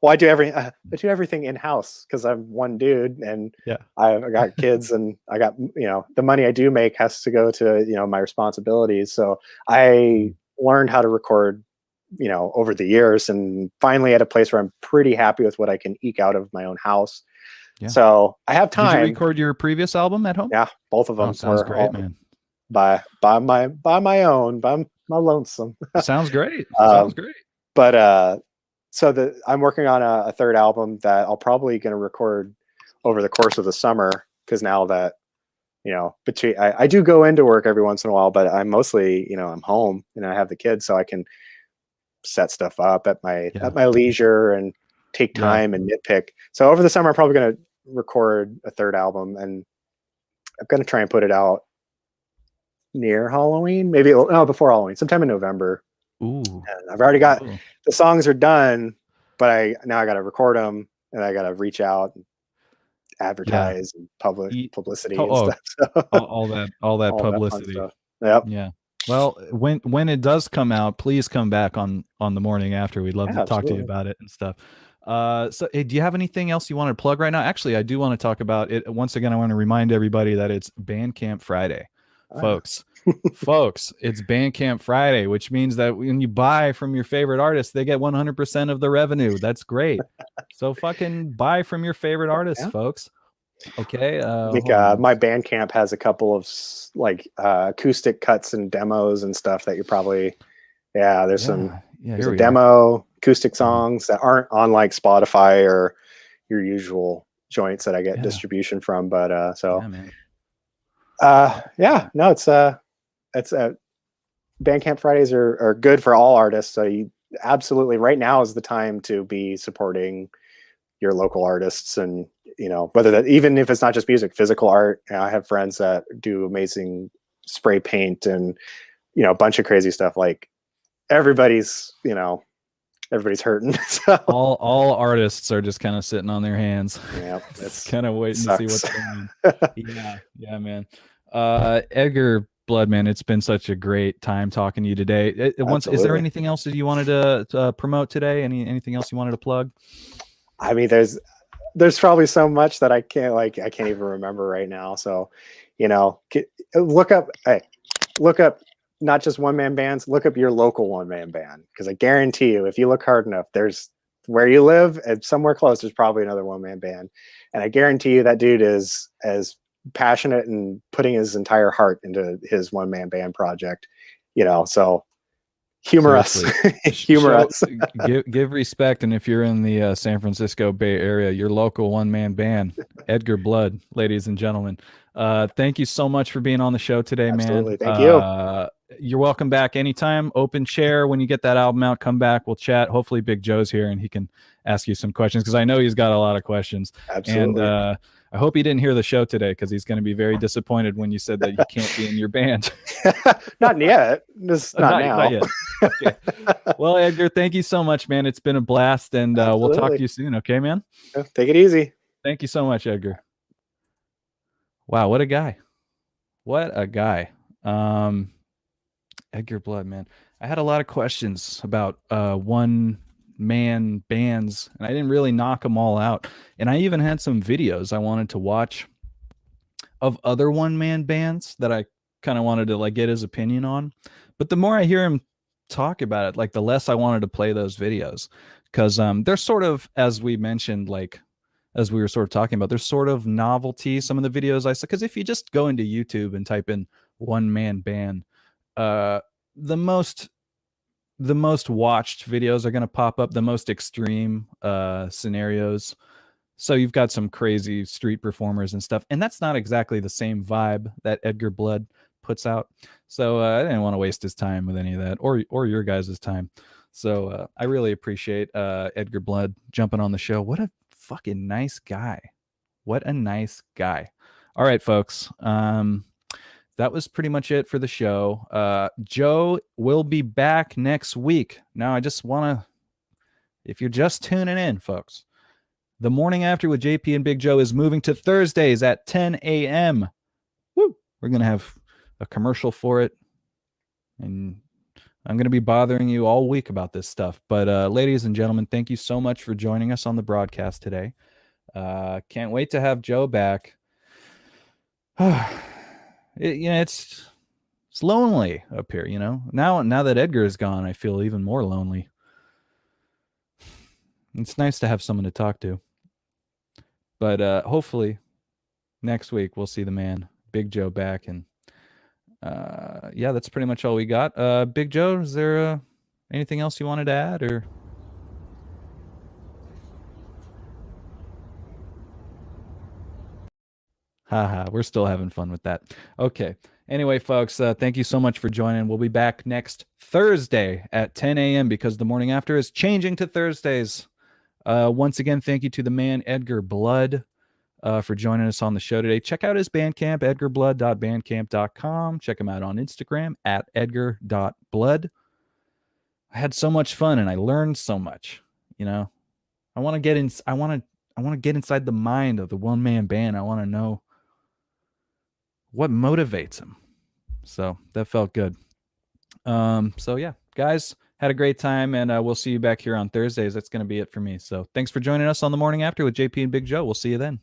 Well, I do everything in house, because I'm one dude, and I got kids, and I got, the money I do make has to go to, my responsibilities. So I learned how to record, over the years, and finally at a place where I'm pretty happy with what I can eke out of my own house. Yeah. So I have time. Did you record your previous album at home? Yeah, both of them. Sounds great, man. By my own, by my lonesome. Sounds great. Sounds great. But so I'm working on a third album that I'll probably going to record over the course of the summer, because now that, between I do go into work every once in a while, but I'm mostly, I'm home and I have the kids, so I can set stuff up at my leisure and take time and nitpick. So over the summer, I'm probably going to record a third album, and I'm going to try and put it out near Halloween, maybe before Halloween, sometime in November. Ooh. And I've already got the songs are done, but I got to record them, and I got to reach out and advertise and publicity and stuff. So, all that publicity. Yep. Yeah. Well, when it does come out, please come back on the morning after. We'd love to talk to you about it and stuff. So hey, do you have anything else you want to plug right now? Actually, I do want to talk about it. Once again, I want to remind everybody that it's Bandcamp Friday. Folks, it's Bandcamp Friday, which means that when you buy from your favorite artist, they get 100% of the revenue. That's great. So fucking buy from your favorite artists, folks. Okay. I think my Bandcamp has a couple of acoustic cuts and demos and stuff that you're probably, there's a demo acoustic songs that aren't on like Spotify or your usual joints that I get distribution from. But it's Bandcamp Fridays are good for all artists. So you absolutely, right now is the time to be supporting your local artists, and whether that, even if it's not just music, physical art. I have friends that do amazing spray paint and a bunch of crazy stuff. Like everybody's hurting. So all artists are just kind of sitting on their hands. Yeah, it's kind of waiting to see what's going on. Yeah, man. Edgar Blood, man, it's been such a great time talking to you today. Is there anything else that you wanted to promote today? Anything else you wanted to plug? I mean, there's probably so much that I can't even remember right now. So, look up not just one-man bands, look up your local one-man band. Because I guarantee you, if you look hard enough, there's where you live and somewhere close, there's probably another one-man band. And I guarantee you that dude is as passionate and putting his entire heart into his one-man band project, so humor us. Give respect. And if you're in the San Francisco Bay Area, your local one-man band, Edgar Blood, ladies and gentlemen. Thank you so much for being on the show today, Absolutely. man. Thank you. You're welcome back anytime. Open chair. When you get that album out, come back. We'll chat. Hopefully Big Joe's here and he can ask you some questions, because I know he's got a lot of questions. Absolutely. And I hope he didn't hear the show today, because he's going to be very disappointed when you said that you can't be in your band. Not yet. Just not now. Not yet. Okay. Well, Edgar, thank you so much, man. It's been a blast, and we'll talk to you soon. Okay, man? Take it easy. Thank you so much, Edgar. Wow, what a guy. What a guy. Edgar Blood, man. I had a lot of questions about one-man bands, and I didn't really knock them all out. And I even had some videos I wanted to watch of other one-man bands that I kind of wanted to get his opinion on. But the more I hear him talk about it, the less I wanted to play those videos, because they're sort of, as we mentioned, like as we were sort of talking about, there's sort of novelty. Some of the videos I saw, because if you just go into YouTube and type in one man band, the most watched videos are going to pop up, the most extreme scenarios. So you've got some crazy street performers and stuff, and that's not exactly the same vibe that Edgar Blood puts out. So I didn't want to waste his time with any of that, or your guys' time. So I really appreciate Edgar Blood jumping on the show. What a fucking nice guy. What a nice guy. All right, folks. That was pretty much it for the show. Joe will be back next week. Now, I just want to, if you're just tuning in, folks, the morning after with JP and Big Joe is moving to Thursdays at 10 a.m. Woo! We're going to have a commercial for it. And I'm going to be bothering you all week about this stuff. But ladies and gentlemen, thank you so much for joining us on the broadcast today. Can't wait to have Joe back. It's lonely up here, Now that Edgar is gone, I feel even more lonely. It's nice to have someone to talk to. But hopefully next week we'll see the man, Big Joe, back. And yeah, that's pretty much all we got. Big Joe, is there anything else you wanted to add, or? Haha, we're still having fun with that. Okay. Anyway, folks, thank you so much for joining. We'll be back next Thursday at 10 a.m. because the morning after is changing to Thursdays. Once again, thank you to the man, Edgar Blood, for joining us on the show today. Check out his Bandcamp, edgarblood.bandcamp.com. Check him out on Instagram at edgar.blood. I had so much fun and I learned so much. I want to get in. I want to get inside the mind of the one-man band. I want to know what motivates him. So that felt good. So yeah, guys, had a great time, and we'll see you back here on Thursdays. That's going to be it for me. So thanks for joining us on the morning after with JP and Big Joe. We'll see you then.